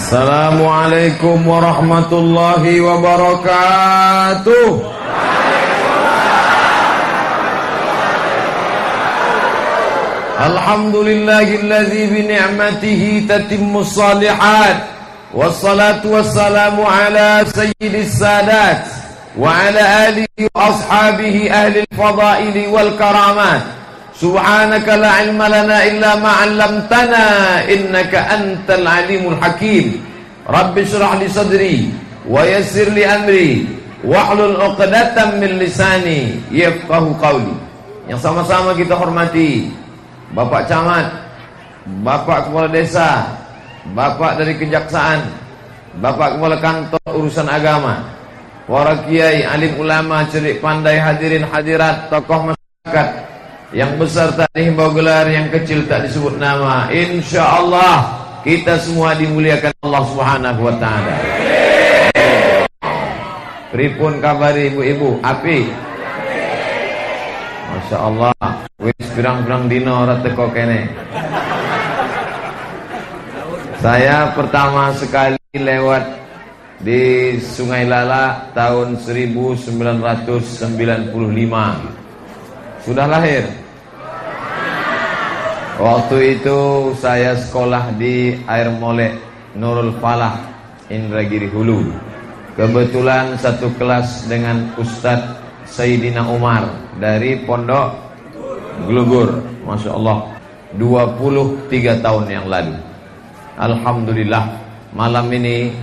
Assalamualaikum warahmatullahi wabarakatuh. Alhamdulillahilladzi bi ni'matihi tatimmus shalihat. Wassalatu wassalamu ala sayyidis sadat wa ala alihi wa ashabihi ahli al-fadaili wal karamat. Subhanaka la ilma lana illa ma 'allamtana innaka antal alimul hakim. Rabbi shrah li sadri wa yassir li amri wahlul 'uqdatam min lisani yafqahu qawli. Yang sama-sama kita hormati Bapak Camat, Bapak Kepala Desa, Bapak dari Kejaksaan, Bapak Kepala Kantor Urusan Agama, para kiai, alim ulama, cerik pandai, hadirin hadirat, tokoh masyarakat. Yang besar tak dihimbau gelar, yang kecil tak disebut nama. InsyaAllah kita semua dimuliakan Allah Subhanahu wa ta'ala. Pripun kabari ibu-ibu? Api? Masya Allah. Wis pirang-pirang dino ora teko kene. Saya pertama sekali lewat di Sungai Lala tahun 1995. Sudah lahir. Waktu itu saya sekolah di Air Molek Nurul Falah, Indragiri Hulu. Kebetulan satu kelas dengan Ustadz Sayyidina Umar dari Pondok Glugur. Masya Allah, 23 tahun yang lalu. Alhamdulillah, malam ini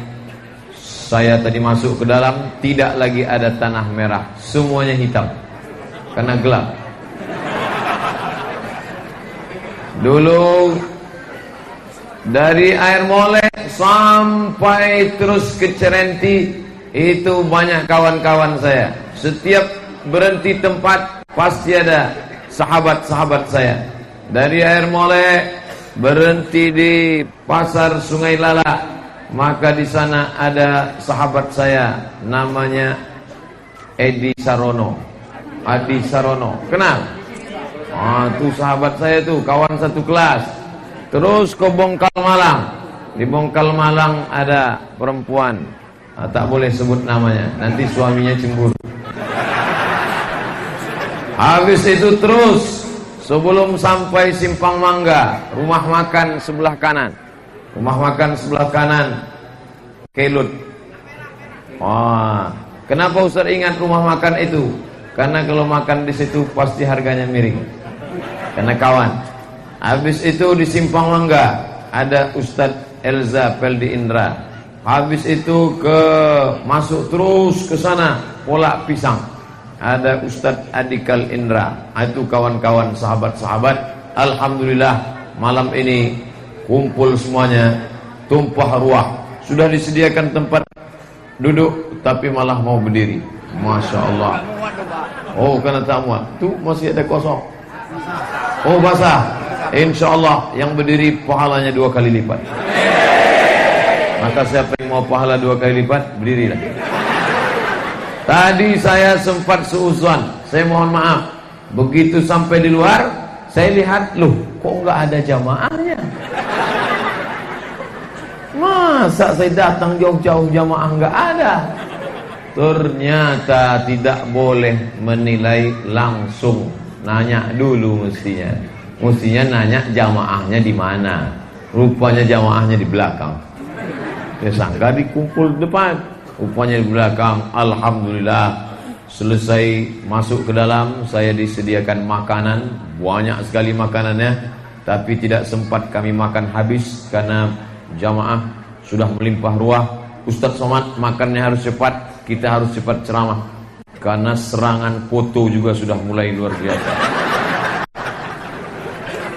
saya tadi masuk ke dalam, tidak lagi ada tanah merah, semuanya hitam karena gelap. Dulu dari Air Molek sampai terus ke Cerenti, itu banyak kawan-kawan saya. Setiap berhenti tempat pasti ada sahabat-sahabat saya. Dari Air Molek berhenti di Pasar Sungai Lala, maka di sana ada sahabat saya namanya Edi Sarono. Adi Sarono, kenal? Itu sahabat saya tuh, kawan satu kelas. Terus ke Bongkal Malang. Di Bongkal Malang ada perempuan, tak boleh sebut namanya, nanti suaminya cemburu. Habis itu terus, sebelum sampai Simpang Mangga, rumah makan sebelah kanan. Rumah makan sebelah kanan Kelut. Kenapa Ustaz ingat rumah makan itu? Karena kalau makan di situ pasti harganya miring. Karena kawan. Habis itu di Simpang Mangga ada Ustadz Elza Peldi Indra. Habis itu masuk terus ke sana Polak Pisang. Ada Ustadz Adikal Indra. Itu kawan-kawan, sahabat-sahabat. Alhamdulillah malam ini kumpul semuanya, tumpah ruah. Sudah disediakan tempat duduk, tapi malah mau berdiri. Masya Allah. Karena tak muat. Tuh masih ada kosong. Basah. Insya Allah yang berdiri pahalanya 2 kali lipat. Maka siapa yang mau pahala 2 kali lipat, berdirilah. Tadi saya sempat seuzon, saya mohon maaf. Begitu sampai di luar, saya lihat, loh kok nggak ada jamaahnya? Masa saya datang jauh-jauh jamaah nggak ada? Ternyata tidak boleh menilai langsung, nanya dulu mestinya. Mestinya nanya jamaahnya di mana. Rupanya jamaahnya di belakang. Saya sangka dikumpul depan, rupanya di belakang. Alhamdulillah, selesai masuk ke dalam, saya disediakan makanan, banyak sekali makanannya, tapi tidak sempat kami makan habis karena jamaah sudah melimpah ruah. Ustadz Somad makannya harus cepat, kita harus cepat ceramah karena serangan foto juga sudah mulai luar biasa.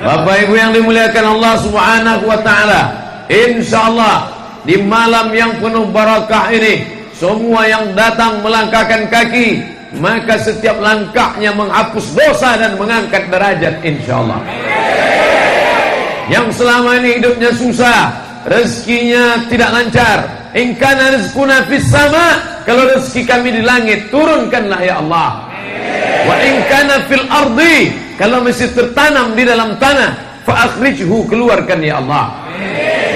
Bapak Ibu yang dimuliakan Allah Subhanahu wa ta'ala, insyaallah di malam yang penuh barakah ini, semua yang datang melangkahkan kaki, maka setiap langkahnya menghapus dosa dan mengangkat derajat insyaallah. Yang selama ini hidupnya susah, rezekinya tidak lancar, in kana rizquna fis sama, kalau rezeki kami di langit, turunkanlah ya Allah. Wa in kana fil ardi, kalau masih tertanam di dalam tanah, fa akhrijhu, keluarkan ya Allah.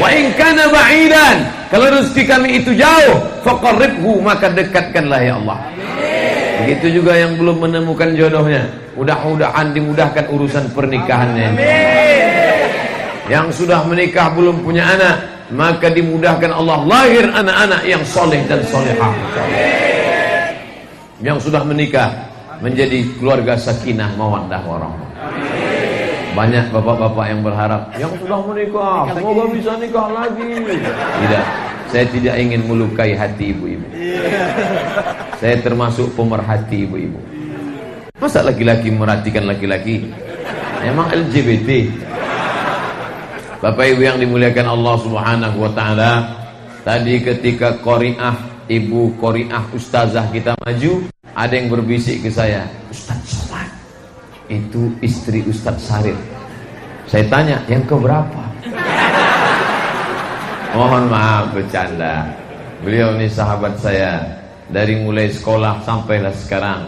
Wa in kana ba'idan, kalau rezeki kami itu jauh, faqarribhu, maka dekatkanlah ya Allah. Begitu juga yang belum menemukan jodohnya, mudah-mudahan dimudahkan urusan pernikahannya. Yang sudah menikah belum punya anak, maka dimudahkan Allah lahir anak-anak yang soleh dan solehah. Yang sudah menikah menjadi keluarga sakinah mawaddah warahmah. Banyak bapak-bapak yang berharap yang sudah menikah semoga bisa nikah lagi. Tidak, saya tidak ingin melukai hati ibu-ibu. Saya termasuk pemerhati ibu-ibu. Masa laki-laki merhatikan laki-laki? Memang LGBT. Bapak ibu yang dimuliakan Allah Subhanahu wa taala, tadi ketika qari'ah, ibu qari'ah ustazah kita maju, ada yang berbisik ke saya, Ustaz Somad, itu istri Ustaz Sarif. Saya tanya, yang keberapa? Mohon maaf bercanda. Beliau ini sahabat saya dari mulai sekolah sampailah sekarang.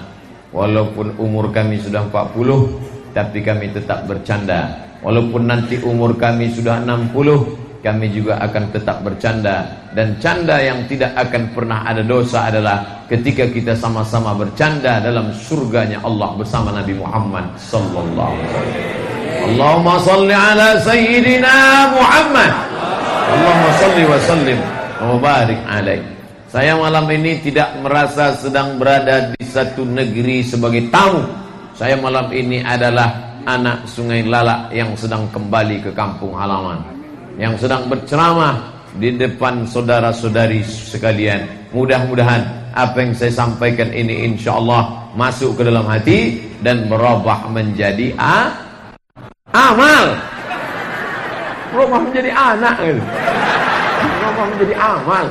Walaupun umur kami sudah 40, tapi kami tetap bercanda. Walaupun nanti umur kami sudah 60, kami juga akan tetap bercanda. Dan canda yang tidak akan pernah ada dosa adalah ketika kita sama-sama bercanda dalam surganya Allah bersama Nabi Muhammad sallallahu alaihi wasallam. Allahumma salli ala sayyidina Muhammad. Allahumma salli wa sallim wa barik alaih. Saya malam ini tidak merasa sedang berada di satu negeri sebagai tamu. Saya malam ini adalah anak Sungai Lalak yang sedang kembali ke kampung halaman, yang sedang berceramah di depan saudara-saudari sekalian. Mudah-mudahan apa yang saya sampaikan ini insya Allah masuk ke dalam hati dan berubah menjadi amal. Berubah menjadi anak gitu. Berubah menjadi amal.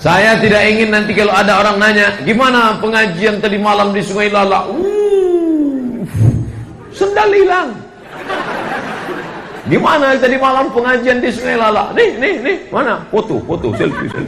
Saya tidak ingin nanti kalau ada orang nanya, gimana pengajian tadi malam di Sungai Lalak? Sendal hilang. Gimana tadi malam pengajian di Sungai Lalak? Nih, mana? Foto, selfie.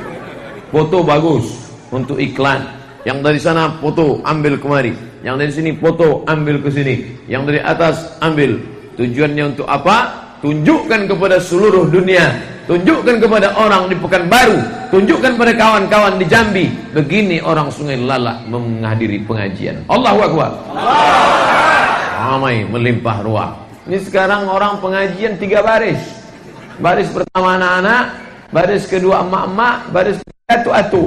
Foto bagus untuk iklan. Yang dari sana foto ambil kemari. Yang dari sini foto ambil ke sini. Yang dari atas ambil. Tujuannya untuk apa? Tunjukkan kepada seluruh dunia. Tunjukkan kepada orang di Pekanbaru. Tunjukkan pada kawan-kawan di Jambi. Begini orang Sungai Lalak menghadiri pengajian. Allahu Akbar. Ramai melimpah ruah. Ini sekarang orang pengajian 3 baris. Baris pertama anak-anak, baris kedua emak-emak, baris ketiga atu-atu.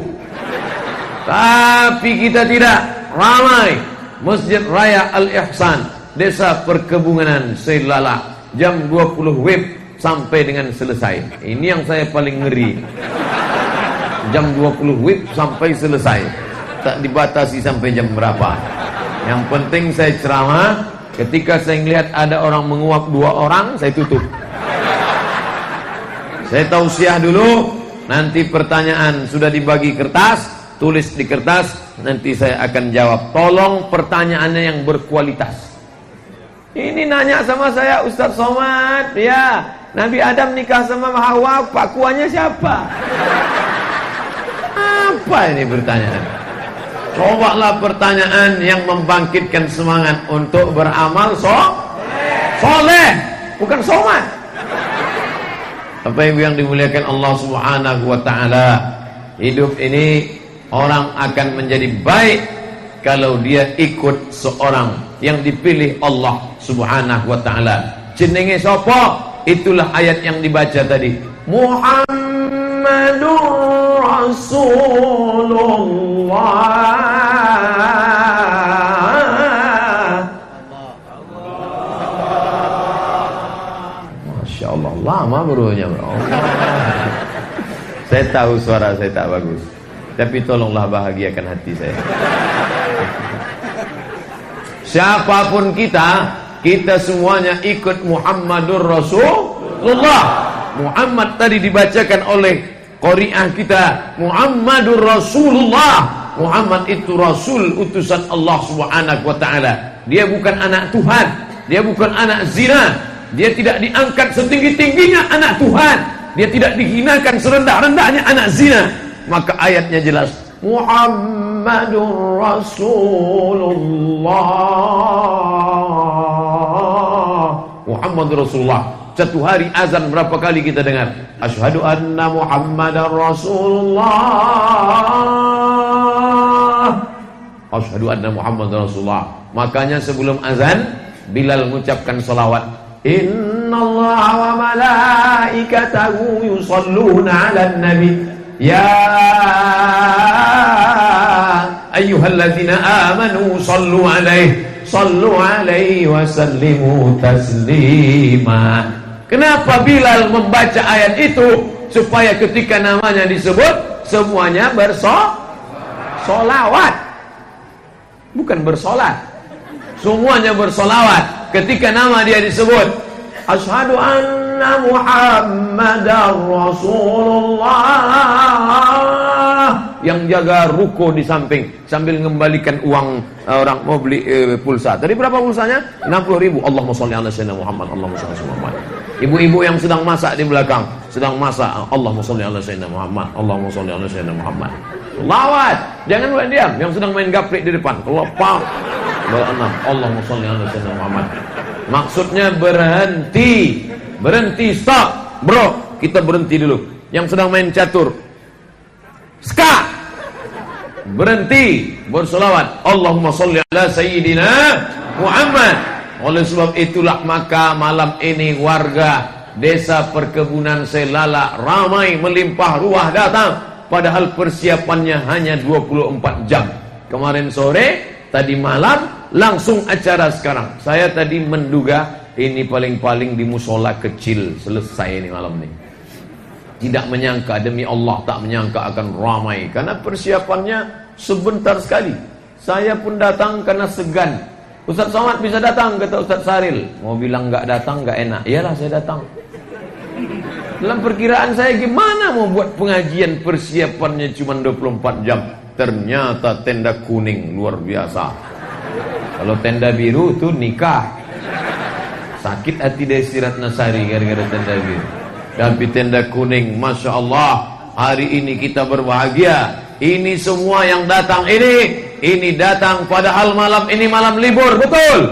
Tapi kita tidak. Ramai. Masjid Raya Al-Ihsan, Desa Perkebunan Lalak, jam 20 WIB sampai dengan selesai. Ini yang saya paling ngeri. Jam 20 WIB sampai selesai. Tak dibatasi sampai jam berapa. Yang penting saya ceramah. Ketika saya melihat ada orang menguap 2 orang, saya tutup. Saya tausiah dulu. Nanti pertanyaan sudah dibagi kertas, tulis di kertas, nanti saya akan jawab. Tolong pertanyaannya yang berkualitas. Ini nanya sama saya, Ustaz Somad, ya, Nabi Adam nikah sama Hawa, pakuannya siapa? Apa ini pertanyaan? Cobalah pertanyaan yang membangkitkan semangat untuk beramal soleh, bukan somad. Apa yang dimuliakan Allah Subhanahu wa taala, hidup ini orang akan menjadi baik kalau dia ikut seorang yang dipilih Allah Subhanahu wa taala. Jenenge sapa? Itulah ayat yang dibaca tadi. Muhammadur Rasulullah. Masya Allah, lama berunya bro. Saya tahu suara saya tak bagus, tapi tolonglah bahagiakan hati saya. Siapapun kita semuanya ikut Muhammadur Rasulullah. Muhammad tadi dibacakan oleh qari'ah kita, Muhammadur Rasulullah. Muhammad itu Rasul, utusan Allah Subhanahu wa ta'ala. Dia bukan anak Tuhan, dia bukan anak zina, dia tidak diangkat setinggi-tingginya anak Tuhan, dia tidak dihinakan serendah-rendahnya anak zina. Maka ayatnya jelas, Muhammadur Rasulullah. Muhammadur Rasulullah. Satu hari azan berapa kali kita dengar? Asyhadu anna Muhammadar Rasulullah. Asyhadu anna Muhammadar Rasulullah. Makanya sebelum azan Bilal mengucapkan salawat. Innallaha wa malaikatahu yusalluna 'alan nabi. Ya ayyuhalladzina amanu sallu 'alaihi wa sallimu taslima. Kenapa Bilal membaca ayat itu? Supaya ketika namanya disebut semuanya bersolawat, bukan bersolat. Semuanya bersolawat ketika nama dia disebut. Asyhadu anna Muhammadar Rasulullah. Yang jaga ruko di samping sambil mengembalikan uang orang mau beli pulsa. Tadi berapa pulsanya? 60.000. Allahumma sholli ala sayyidina Muhammad. Allahumma sholli ala Muhammad. Ibu-ibu yang sedang masak di belakang, sedang masak. Allahumma sholli ala sayyidina Muhammad. Allahumma sholli ala sayyidina Muhammad. Lawat. Jangan buat diam. Yang sedang main gaprik di depan. Kelopang. Berenam. Allahumma sholli ala sayyidina Muhammad. Maksudnya berhenti. Berhenti, stop. Bro, kita berhenti dulu. Yang sedang main catur, ska, berhenti bersolawat. Allahumma sholli ala sayyidina Muhammad. Oleh sebab itulah maka malam ini warga desa perkebunan Selala ramai melimpah ruah datang. Padahal persiapannya hanya 24 jam. Kemarin sore, tadi malam, langsung acara sekarang. Saya tadi menduga ini paling-paling di musola kecil selesai ini malam ini. Tidak menyangka, demi Allah tak menyangka akan ramai. Karena persiapannya sebentar sekali. Saya pun datang karena segan. Ustaz Somad bisa datang, kata Ustaz Saril. Mau bilang gak datang gak enak. Iyalah saya datang. Dalam perkiraan saya gimana mau buat pengajian persiapannya cuma 24 jam. Ternyata tenda kuning luar biasa. Kalau tenda biru tuh nikah. Sakit hati Desi Ratnasari gara-gara tenda biru. Tapi tenda kuning, Masya Allah, hari ini kita berbahagia. Ini semua yang datang ini datang padahal malam ini malam libur, betul?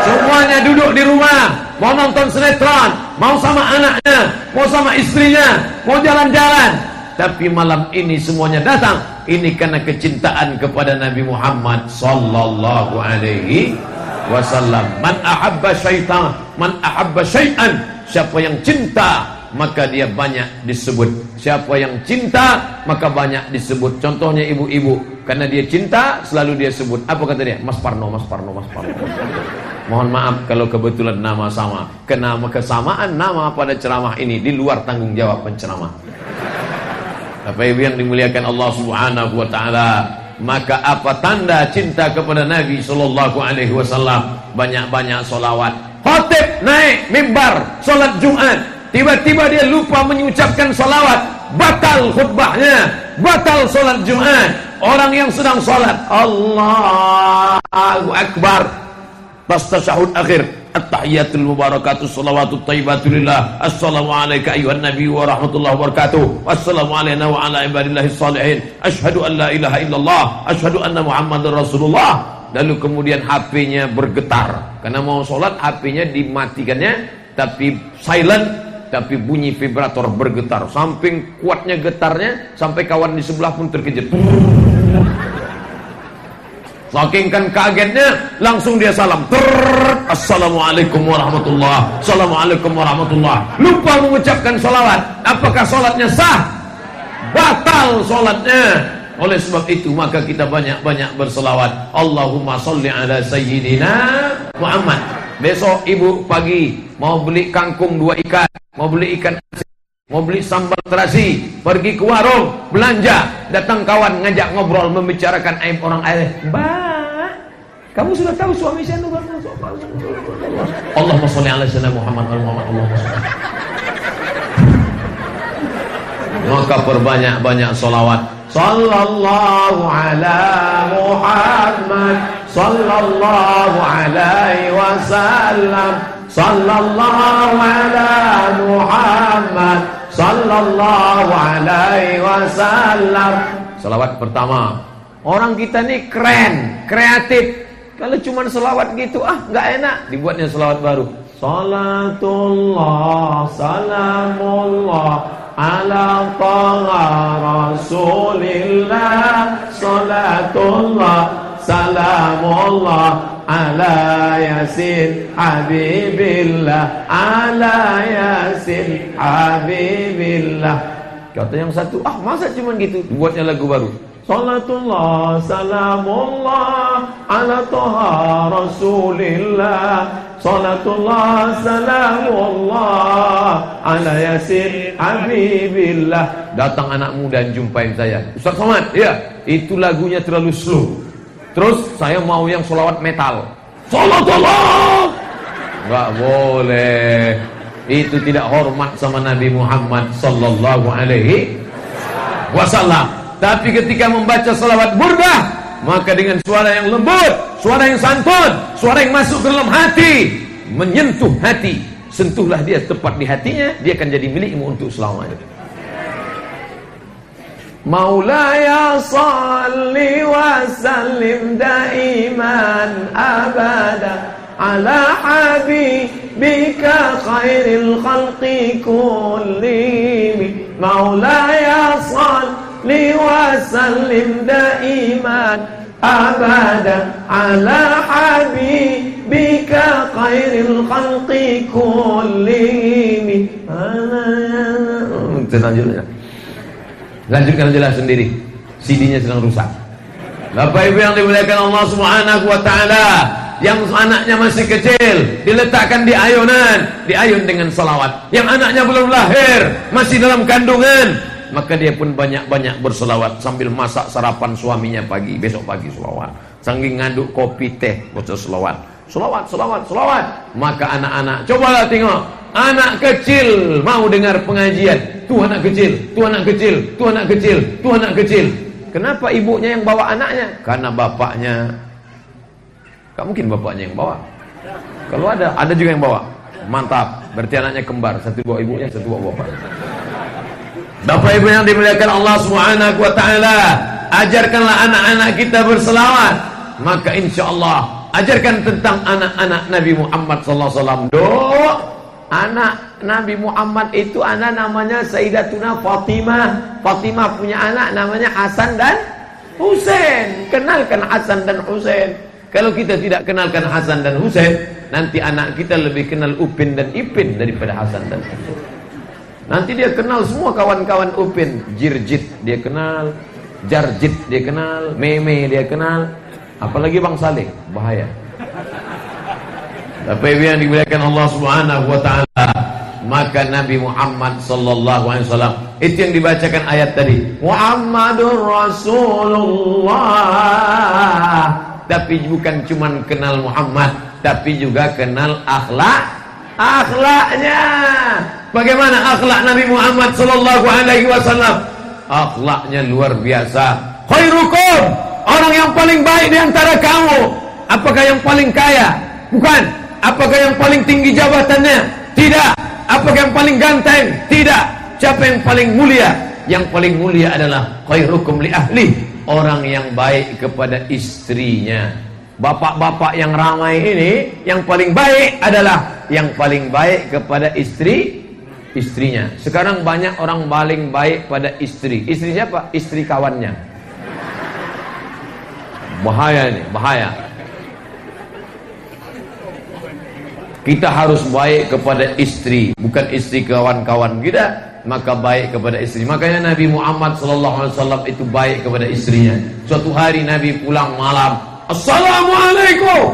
Semuanya duduk di rumah, mau nonton sinetron, mau sama anaknya, mau sama istrinya, mau jalan-jalan. Tapi malam ini semuanya datang. Ini karena kecintaan kepada Nabi Muhammad sallallahu alaihi wasallam. Man ahabba syai'an, siapa yang cinta maka dia banyak disebut. Siapa yang cinta maka banyak disebut. Contohnya ibu-ibu, karena dia cinta selalu dia sebut. Apa kata dia? Mas Parno, Mas Parno, Mas Parno. Mohon maaf kalau kebetulan nama sama. Kenapa kesamaan nama pada ceramah ini di luar tanggung jawab penceramah. Bapak Ibu yang dimuliakan Allah Subhanahu wa taala, maka apa tanda cinta kepada Nabi sallallahu alaihi wasallam? Banyak-banyak solawat. Khatib naik mimbar salat Jumat, tiba-tiba dia lupa mengucapkan salawat, batal khutbahnya, batal salat Jumat. Orang yang sedang salat, Allahu Akbar, pas tasyahud akhir, at-tahiyatul mubarakatuh salawatut thayyibatulillah, assalamu alayka ayuhan nabi wa rahmatullahi wa barakatuh, wassalamu alayna wa ala ibadillahis salihin, asyhadu an la ilaha illallah, asyhadu anna muhammadar rasulullah. Lalu kemudian HP-nya bergetar, karena mau sholat HP-nya dimatikannya, tapi silent, tapi bunyi vibrator bergetar. Samping kuatnya getarnya, sampai kawan di sebelah pun terkejut. Saking kan kagetnya, langsung dia salam. Assalamualaikum warahmatullah. Assalamualaikum warahmatullah. Lupa mengucapkan sholawat. Apakah sholatnya sah? Batal sholatnya. Oleh sebab itu maka kita banyak-banyak berselawat. Allahumma sholli ala sayyidina Muhammad. Besok ibu pagi mau beli kangkung 2 ikat, mau beli ikan asin, mau beli sambal terasi, pergi ke warung belanja, datang kawan ngajak ngobrol membicarakan aib orang lain. Mbak, kamu sudah tahu suami saya itu bagaimana? Allahumma sholli ala sayyidina Muhammad. Allahumma sholli. Maka perbanyak-banyak solawat. Sallallahu ala Muhammad, sallallahu alaihi wasallam, sallallahu ala Muhammad, sallallahu alaihi wasallam. Salawat pertama. Orang kita ini keren, kreatif. Kalau cuma salawat gitu, nggak enak. Dibuatnya salawat baru. Salatullah salamullah ala taha Rasulillah. Salatullah salamullah ala Yasin Habibillah. Ala Yasin Habibillah. Kata yang satu, masa cuma gitu? Buatnya lagu baru. Salatullah salamullah ala taha Rasulillah. Salatullah salamullah ala Yasin Habibillah. Datang anak muda dan jumpain saya. Ustaz Somad, ya, itu lagunya terlalu slow. Terus saya mau yang sholawat metal. Salatullah. Enggak boleh. Itu tidak hormat sama Nabi Muhammad sallallahu alaihi wasallam. Tapi ketika membaca salawat burdah, maka dengan suara yang lembut, suara yang santun, suara yang masuk ke dalam hati, menyentuh hati, sentuhlah dia tepat di hatinya, dia akan jadi milikmu untuk selamanya. Maulaya salli wa sallim daiman abada ala habibika khairil khalqi kullihim. Maulaya salli wa sallim daiman abada ala habibika khairil khalqi kullihim. Lanjutkan jelas sendiri. CD-nya sedang rusak. Bapak Ibu yang dimuliakan Allah Subhanahu wa taala, yang anaknya masih kecil diletakkan di ayunan, diayun dengan salawat. Yang anaknya belum lahir, masih dalam kandungan, maka dia pun banyak-banyak berselawat sambil masak sarapan suaminya pagi, besok pagi selawat. Sambil ngaduk kopi teh, baca selawat. Selawat, selawat, selawat. Maka anak-anak, cobalah tengok, anak kecil mau dengar pengajian. Tuh anak kecil, tuh anak kecil, tuh anak kecil, tuh anak kecil. Kenapa ibunya yang bawa anaknya? Karena bapaknya. Gak mungkin bapaknya yang bawa. Kalau ada juga yang bawa. Mantap, berarti anaknya kembar. Satu bawa ibunya, satu bawa bapaknya. Bapak Ibu yang dimuliakan Allah Subhanahu wa taala, ajarkanlah anak-anak kita berselawat. Maka insya Allah ajarkan tentang anak-anak Nabi Muhammad sallallahu alaihi wasallam. Anak Nabi Muhammad itu anak namanya Sayyidatuna Fatimah. Fatimah punya anak namanya Hasan dan Husain. Kenalkan Hasan dan Husain. Kalau kita tidak kenalkan Hasan dan Husain, nanti anak kita lebih kenal Upin dan Ipin daripada Hasan dan Husain. Nanti dia kenal semua kawan-kawan Upin. Jirjit dia kenal, Jarjit dia kenal, Meme dia kenal. Apalagi Bang Saleh, bahaya. Bapak Ibu yang dimuliakan Allah Subhanahu wa taala, maka Nabi Muhammad sallallahu alaihi wasallam itu yang dibacakan ayat tadi, Muhammadur Rasulullah. Tapi bukan cuma kenal Muhammad, tapi juga kenal akhlaknya. Bagaimana akhlak Nabi Muhammad sallallahu alaihi wasallam? Akhlaknya luar biasa. Khairukum, orang yang paling baik di antara kamu. Apakah yang paling kaya? Bukan. Apakah yang paling tinggi jabatannya? Tidak. Apakah yang paling ganteng? Tidak. Siapa yang paling mulia? Yang paling mulia adalah khairukum li ahli, orang yang baik kepada istrinya. Bapak-bapak yang ramai ini, yang paling baik adalah yang paling baik kepada istrinya. Sekarang banyak orang paling baik pada istri. Istri siapa? Istri kawannya. Bahaya ini, bahaya. Kita harus baik kepada istri, bukan istri kawan-kawan kita, maka baik kepada istri. Makanya Nabi Muhammad SAW itu baik kepada istrinya. Suatu hari Nabi pulang malam, Assalamualaikum.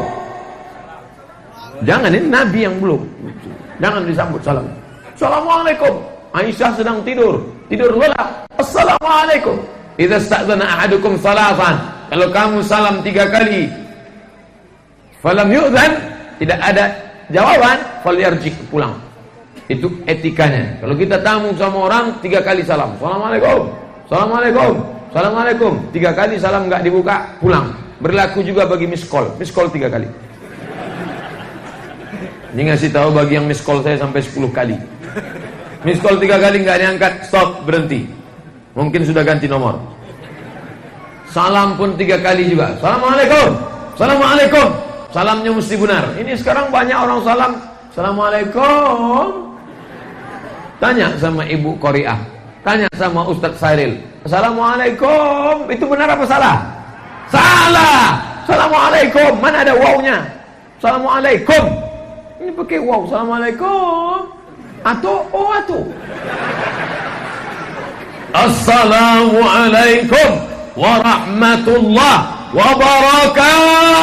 Jangan, ini Nabi yang belum. Jangan disambut salam. Assalamualaikum. Aisyah sedang tidur lelap. Assalamualaikum. Idza sta'dzana ahadukum salatan. Kalau kamu salam 3 kali, falam yu'dzan, tidak ada jawaban, falyarji, pulang. Itu etikanya. Kalau kita tamu sama orang 3 kali salam, Assalamualaikum, Assalamualaikum, Assalamualaikum, 3 kali salam nggak dibuka, pulang. Berlaku juga bagi miss call 3 kali. Ini ngasih tahu bagi yang miss call saya sampai 10 kali. Miss call 3 kali nggak diangkat, stop, berhenti. Mungkin sudah ganti nomor. Salam pun 3 kali juga. Assalamualaikum, Assalamualaikum. Salamnya mesti benar. Ini sekarang banyak orang salam Assalamualaikum. Tanya sama Ibu Qoriah, tanya sama Ustadz Sairil, Assalamualaikum, itu benar apa salah? Salah. Assalamualaikum, mana ada wawnya? Assalamualaikum, ini pakai waw. Assalamualaikum atau atau Assalamualaikum warahmatullahi wabarakatuh.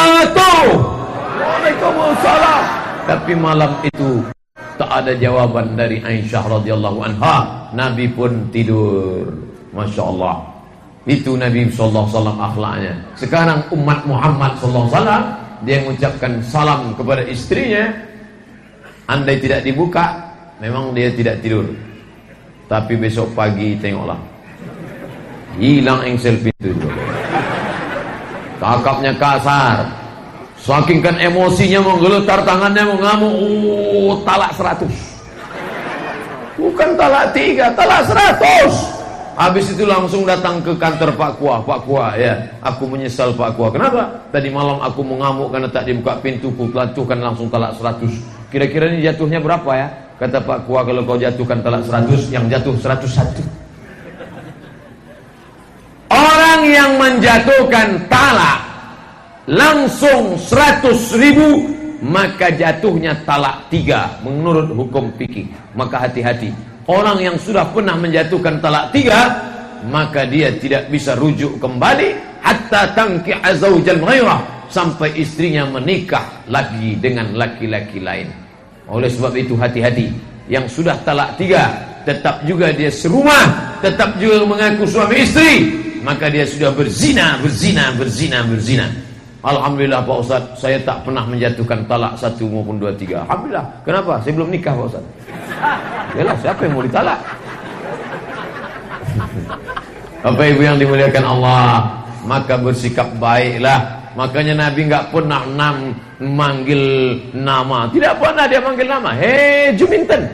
Waalaikumsalam. Tapi malam itu tak ada jawaban dari Aisyah radhiyallahu anha. Nabi pun tidur. Masya Allah. Itu Nabi sallallahu alaihi wasallam akhlaknya. Sekarang umat Muhammad sallallahu alaihi wasallam, dia mengucapkan salam kepada istrinya. Andai tidak dibuka, memang dia tidak tidur. Tapi besok pagi tengoklah, hilang engsel pintu. Cakapnya kasar. Saking kan emosinya menggeletar tangannya, mengamuk. Talak 100. Bukan talak 3, talak 100. Habis itu langsung datang ke kantor Pak Kuah. Pak Kuah, ya, aku menyesal Pak Kuah. Kenapa? Tadi malam aku mengamuk karena tak dibuka pintu, ku pelacuhkan langsung talak 100. Kira-kira ini jatuhnya berapa ya? Kata Pak Kuah, kalau kau jatuhkan talak 100, yang jatuh 101. Orang yang menjatuhkan talak langsung 100.000, maka jatuhnya talak 3 menurut hukum fikih. Maka hati-hati. Orang yang sudah pernah menjatuhkan talak 3, maka dia tidak bisa rujuk kembali hatta tangki'a zawjan ghairah, sampai istrinya menikah lagi dengan laki-laki lain. Oleh sebab itu hati-hati. Yang sudah talak 3 tetap juga dia serumah, tetap juga mengaku suami istri, maka dia sudah berzina. Alhamdulillah Pak Ustaz, saya tak pernah menjatuhkan talak 1 maupun 2, 3. Alhamdulillah. Kenapa? Saya belum nikah Pak Ustaz. Yalah, siapa yang mau ditalak? Bapak Ibu yang dimuliakan Allah, maka bersikap baiklah. Makanya Nabi enggak pernah manggil nama. Tidak pernah dia manggil nama. Hei Juminten.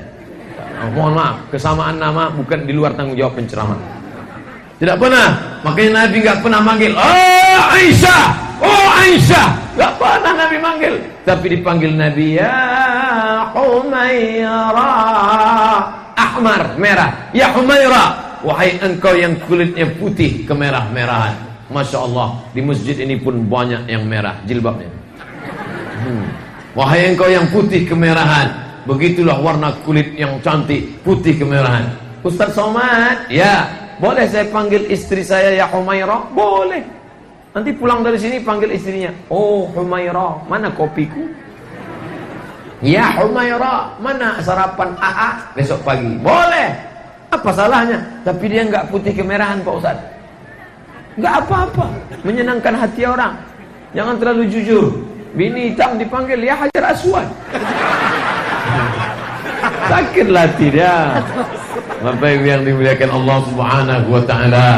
Mohon maaf, kesamaan nama bukan di luar tanggung jawab penceramah. Tidak pernah. Makanya Nabi enggak pernah manggil, "Oh Aisyah, oh Aisyah." Enggak pernah Nabi manggil. Tapi dipanggil Nabi, ya Humaira. Ahmar, merah. Ya Humaira, wahai engkau yang kulitnya putih kemerah-merahan. Masya Allah, di masjid ini pun banyak yang merah jilbabnya. Wahai engkau yang putih kemerahan, begitulah warna kulit yang cantik, putih kemerahan. Ustaz Somad, ya, boleh saya panggil istri saya ya Humaira? Boleh. Nanti pulang dari sini panggil istrinya, oh Humaira, mana kopiku? Ya Humaira, mana sarapan AA besok pagi? Boleh. Apa salahnya? Tapi dia enggak putih kemerahan Pak Ustaz. Enggak apa-apa, menyenangkan hati orang. Jangan terlalu jujur. Bini hitam dipanggil ya Hajar Aswad. Sakitlah tidak. Bapak Ibu yang dimuliakan Allah Subhanahu wa taala,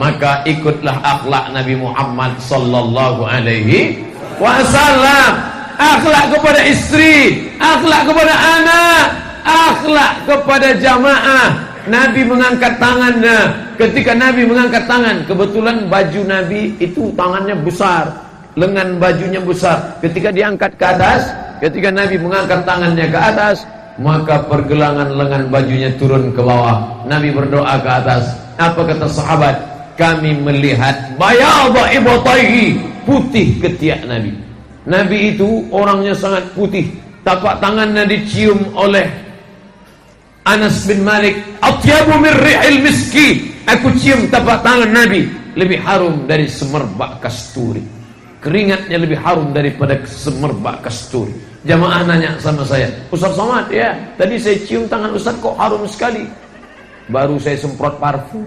maka ikutlah akhlak Nabi Muhammad sallallahu alaihi wasallam. Akhlak kepada istri, akhlak kepada anak, akhlak kepada jamaah. Nabi mengangkat tangannya. Ketika Nabi mengangkat tangan, kebetulan baju Nabi itu tangannya besar, lengan bajunya besar. Ketika diangkat ke atas, ketika Nabi mengangkat tangannya ke atas, maka pergelangan lengan bajunya turun ke bawah. Nabi berdoa ke atas. Apa kata sahabat? Kami melihat bayadha ibtaihi, putih ketiak Nabi. Nabi itu orangnya sangat putih. Tapak tangannya dicium oleh Anas bin Malik. Atyabu min rihil miski. Aku cium tapak tangan Nabi, lebih harum dari semerbak kasturi. Keringatnya lebih harum daripada semerbak kasturi. Jamaah nanya sama saya, Ustaz Somad, ya, tadi saya cium tangan Ustaz kok harum sekali. Baru saya semprot parfum.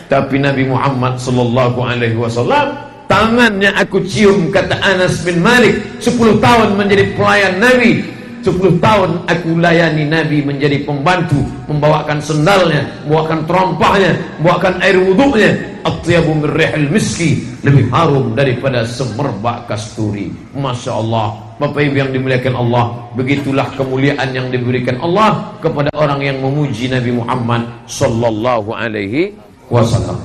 Tapi Nabi Muhammad sallallahu alaihi wasallam, tangannya aku cium, kata Anas bin Malik. 10 tahun menjadi pelayan Nabi, 10 tahun aku layani Nabi menjadi pembantu, membawakan sendalnya, membawakan terompahnya, membawakan air wuduknya. Atyabu min rihil miski, lebih harum daripada semerbak kasturi. Masya Allah. Bapak Ibu yang dimuliakan Allah, begitulah kemuliaan yang diberikan Allah kepada orang yang memuji Nabi Muhammad sallallahu alaihi wasallam.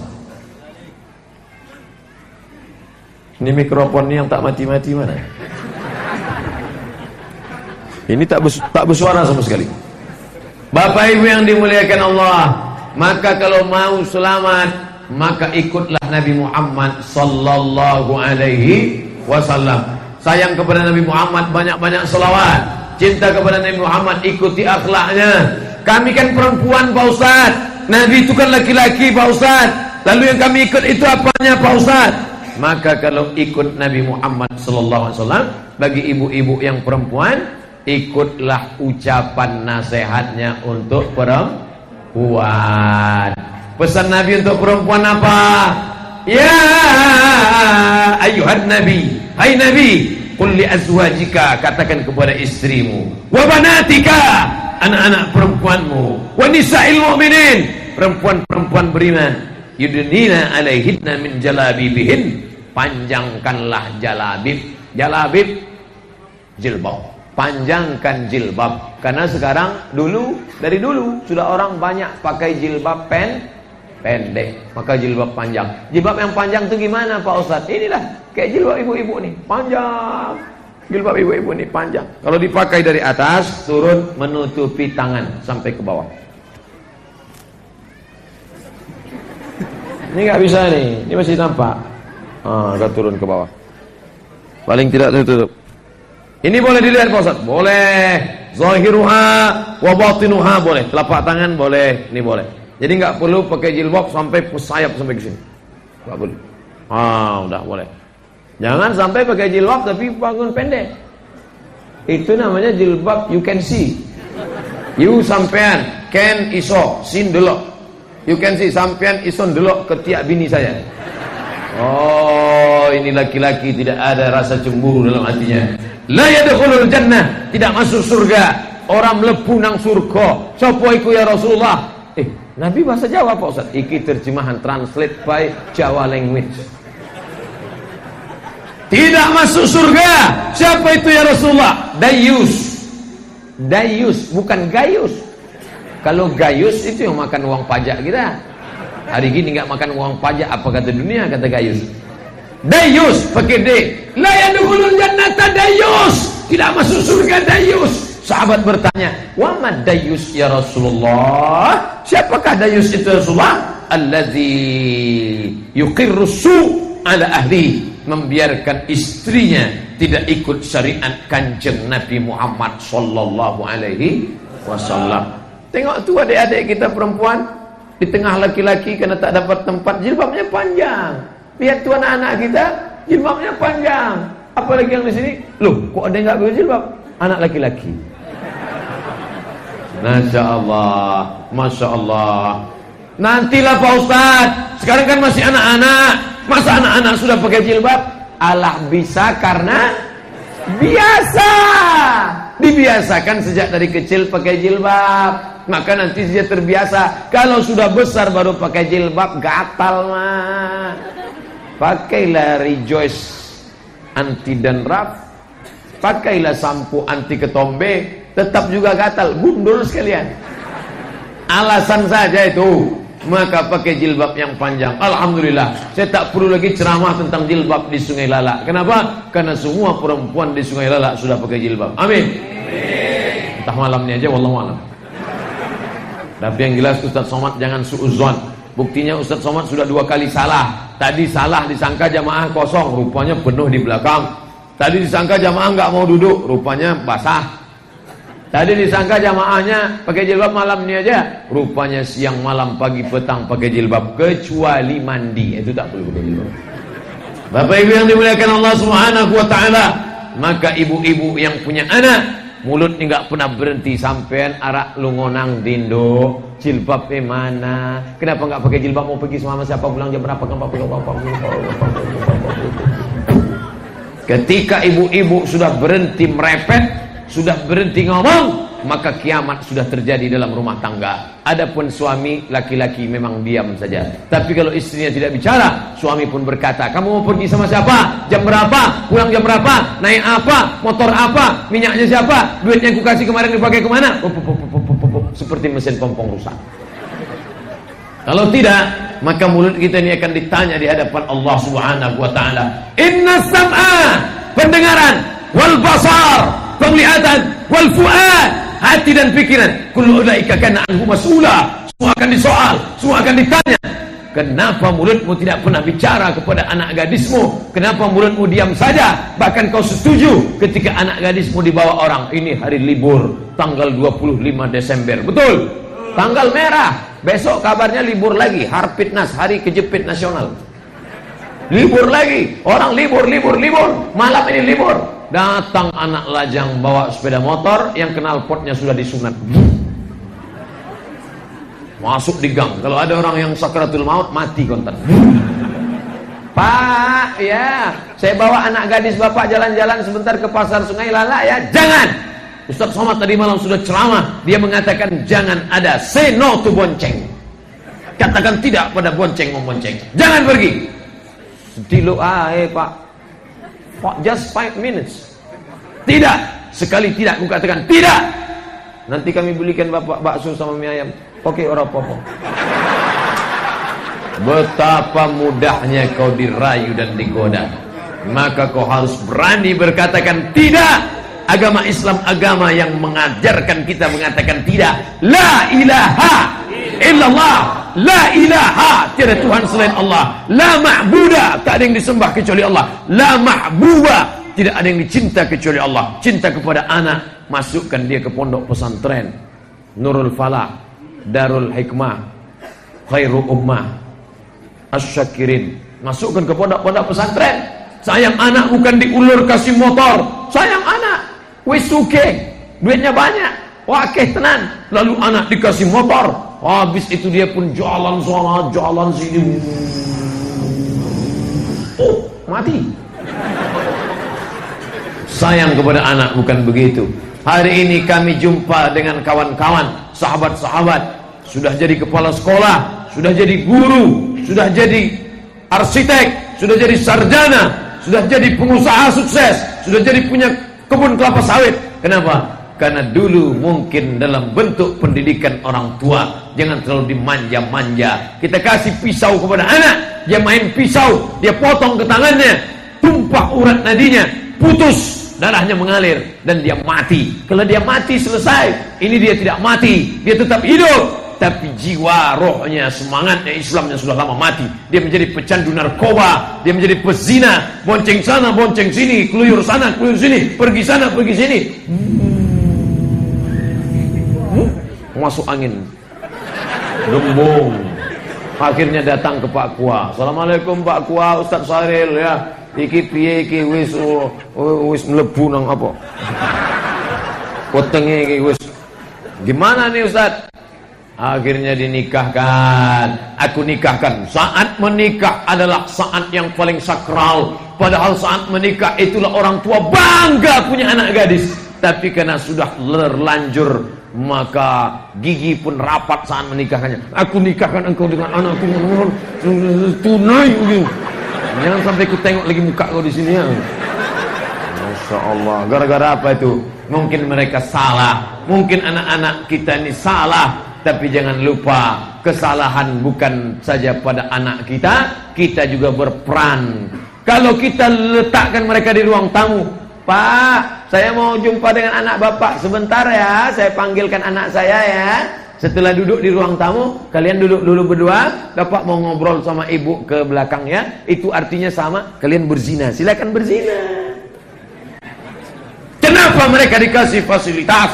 Ini mikrofon ini yang tak mati-mati mana? Ini tak bersuara sama sekali. Bapak Ibu yang dimuliakan Allah, maka kalau mau selamat, maka ikutlah Nabi Muhammad sallallahu alaihi wasallam. Sayang kepada Nabi Muhammad, banyak-banyak selawat. Cinta kepada Nabi Muhammad, ikuti akhlaknya. Kami kan perempuan Pak Ustaz, Nabi itu kan laki-laki Pak Ustaz. Lalu yang kami ikut itu apanya Pak Ustaz? Maka kalau ikut Nabi Muhammad sallallahu alaihi wasallam, bagi ibu-ibu yang perempuan, ikutlah ucapan nasihatnya untuk perempuan. Pesan Nabi untuk perempuan apa? Ya ayuhan Nabi, hai Nabi, qul li azwajika, katakan kepada istrimu, wa banatika, anak-anak perempuanmu, wa nisa'il mu'minin, perempuan-perempuan beriman, yudnina alaihinna min jalabibihin, panjangkanlah jalabib. Jalabib jilbab, panjangkan jilbab. Karena sekarang dari dulu sudah orang banyak pakai jilbab pendek, maka jilbab panjang. Jilbab yang panjang itu gimana Pak Ustadz? Inilah kayak jilbab ibu-ibu nih, panjang. Jilbab ibu-ibu nih panjang. Kalau dipakai dari atas turun menutupi tangan sampai ke bawah. Ini nggak bisa nih, ini masih nampak. Agak turun ke bawah. Paling tidak tertutup. Ini boleh dilihat Pak Ustadz? Boleh. Zahiruha wa batinuha boleh. Telapak tangan boleh, ini boleh. Jadi nggak perlu pakai jilbab sampai sayap sampai ke sini. Nggak perlu. Udah boleh. Jangan sampai pakai jilbab tapi bangun pendek. Itu namanya jilbab you can see. You sampean can iso sin delok. You can see sampean ison delok ketiak bini saya. Oh, ini laki-laki tidak ada rasa cemburu dalam hatinya. La yadkhulul jannah, tidak masuk surga. Orang mlebu nang surga. Sopo iku ya Rasulullah? Nabi bahasa Jawa Pak Ustaz. Iki terjemahan translate by Jawa language. Tidak masuk surga. Siapa itu ya Rasulullah? Dayus. Dayus, bukan gayus. Kalau gayus itu yang makan uang pajak kita. Hari gini nggak makan uang pajak, apa kata dunia? Kata gayus. Dayus pakai D. La yadkhulul jannata dayus. Tidak masuk surga dayus. Sahabat bertanya, "Wa mad dayus ya Rasulullah?" Siapakah dayus itu Rasulullah? Allazi yuqirru su' ala ahli, membiarkan istrinya tidak ikut syariat Kanjeng Nabi Muhammad sallallahu alaihi wasallam. Tengok tuh adik-adik kita perempuan di tengah laki-laki karena tak dapat tempat, jilbabnya panjang. Lihat tuh anak-anak kita, jilbabnya panjang. Apalagi yang di sini, loh, kok ada yang enggak pakai jilbab? Anak laki-laki. Masya Allah, Masya Allah. Nantilah Pak Ustaz, sekarang kan masih anak-anak. Masa anak-anak sudah pakai jilbab? Alah bisa karena biasa. Dibiasakan sejak dari kecil pakai jilbab. Maka nanti dia terbiasa. Kalau sudah besar baru pakai jilbab, gatal mah. Pakailah Rejoice anti dandruff. Pakailah sampo anti ketombe, tetap juga gatal, gundul sekalian. Alasan saja itu. Maka pakai jilbab yang panjang. Alhamdulillah, saya tak perlu lagi ceramah tentang jilbab di Sungai Lala. Kenapa? Karena semua perempuan di Sungai Lala sudah pakai jilbab. Amin. Entah malamnya aja, wallahu a'lam. Tapi yang jelas Ustaz Somad jangan suudzon. Buktinya Ustaz Somad sudah 2 kali salah. Tadi salah disangka jamaah kosong, rupanya penuh di belakang. Tadi disangka jamaah nggak mau duduk, rupanya basah. Tadi disangka jamaahnya pakai jilbab malam ini aja, rupanya siang, malam, pagi, petang pakai jilbab, kecuali mandi. Itu tak perlu pakai jilbab. Bapak Ibu yang dimuliakan Allah Subhanahu wa taala, maka ibu-ibu yang punya anak, mulutnya nggak pernah berhenti sampean arak lungonang dindo, jilbab mana? Kenapa nggak pakai jilbab? Mau pergi sama siapa? Pulang jam berapa? Ketika ibu-ibu sudah berhenti merepet, sudah berhenti ngomong, maka kiamat sudah terjadi dalam rumah tangga. Adapun suami laki-laki memang diam saja. Tapi kalau istrinya tidak bicara, suami pun berkata, "Kamu mau pergi sama siapa? Jam berapa? Pulang jam berapa? Naik apa? Motor apa? Minyaknya siapa? Duit yang kukasih kemarin dipakai kemana?" Seperti mesin pompong rusak. Kalau tidak, maka mulut kita ini akan ditanya di hadapan Allah Subhanahu wa taala. Inna sam'a, pendengaran, wal basar, penglihatan, wal fuad, hati dan pikiran. Kullu ulaika kana anhu mas'ula. Semua akan disoal, semua akan ditanya. Kenapa mulutmu tidak pernah bicara kepada anak gadismu? Kenapa mulutmu diam saja? Bahkan kau setuju ketika anak gadismu dibawa orang. Ini hari libur, tanggal 25 Desember. Betul? Tanggal merah. Besok kabarnya libur lagi. Harpitnas, hari kejepit nasional. Libur lagi. Orang libur. Malam ini libur. Datang anak lajang bawa sepeda motor yang knalpotnya sudah disunat. Masuk di gang. Kalau ada orang yang sakratul maut, mati kontan. Pak, ya, saya bawa anak gadis bapak jalan-jalan sebentar ke pasar Sungai Lala ya. Jangan. Ustaz Somad tadi malam sudah ceramah. Dia mengatakan jangan ada. Say no to bonceng. Katakan tidak pada bonceng membonceng. Jangan pergi. Sedih Pak. Pak, just 5 minutes. Tidak. Sekali tidak, aku katakan tidak. Nanti kami belikan bapak bakso sama mie ayam. Oke, orang apa-apa. Betapa mudahnya kau dirayu dan digoda. Maka kau harus berani berkatakan tidak. Agama Islam agama yang mengajarkan kita mengatakan tidak. La ilaha illallah. La ilaha, tiada Tuhan selain Allah. La ma'buda, tak ada yang disembah kecuali Allah. La mahbuba, tidak ada yang dicinta kecuali Allah. Cinta kepada anak, masukkan dia ke pondok pesantren Nurul Falah, Darul Hikmah, Khairul Ummah, Asyakirin. Masukkan ke pondok-pondok pesantren. Sayang anak bukan diulur kasih motor. Sayang anak wis sugih, duitnya banyak, wakeh tenan. Lalu anak dikasih motor, habis itu dia pun jalan sana, jalan sini. Oh, mati. Sayang kepada anak bukan begitu. Hari ini kami jumpa dengan kawan-kawan, sahabat-sahabat, sudah jadi kepala sekolah, sudah jadi guru, sudah jadi arsitek, sudah jadi sarjana, sudah jadi pengusaha sukses, sudah jadi punya kebun kelapa sawit. Kenapa? Karena dulu mungkin dalam bentuk pendidikan orang tua. Jangan terlalu dimanja-manja. Kita kasih pisau kepada anak, dia main pisau, dia potong ke tangannya, tumpah urat nadinya, putus, darahnya mengalir dan dia mati. Kalau dia mati selesai. Ini dia tidak mati, dia tetap hidup. Tapi jiwa, rohnya, semangatnya Islamnya sudah lama mati. Dia menjadi pecandu narkoba, dia menjadi pezina, bonceng sana, bonceng sini, keluyur sana, keluyur sini, pergi sana, pergi sini. Masuk angin, gembung. Akhirnya datang ke Pak Kua. Assalamualaikum Pak Kua, Ustaz Saril ya. Iki piye iki wis mlebu nang apa? Wetenge iki wis. Gimana nih Ustaz? Akhirnya dinikahkan. Aku nikahkan. Saat menikah adalah saat yang paling sakral. Padahal saat menikah itulah orang tua bangga punya anak gadis. Tapi karena sudah terlanjur, maka gigi pun rapat saat menikahkannya. Aku nikahkan engkau dengan anakku tunai. Jangan sampai ku tengok lagi muka kau di sini ya. Masya Allah. Gara-gara apa itu? Mungkin mereka salah. Mungkin anak-anak kita ini salah. Tapi jangan lupa, kesalahan bukan saja pada anak kita, kita juga berperan. Kalau kita letakkan mereka di ruang tamu, Pak, saya mau jumpa dengan anak bapak sebentar ya, saya panggilkan anak saya ya. Setelah duduk di ruang tamu, kalian duduk dulu berdua, bapak mau ngobrol sama ibu ke belakang ya. Itu artinya sama, kalian berzina, silakan berzina. Kenapa mereka dikasih fasilitas?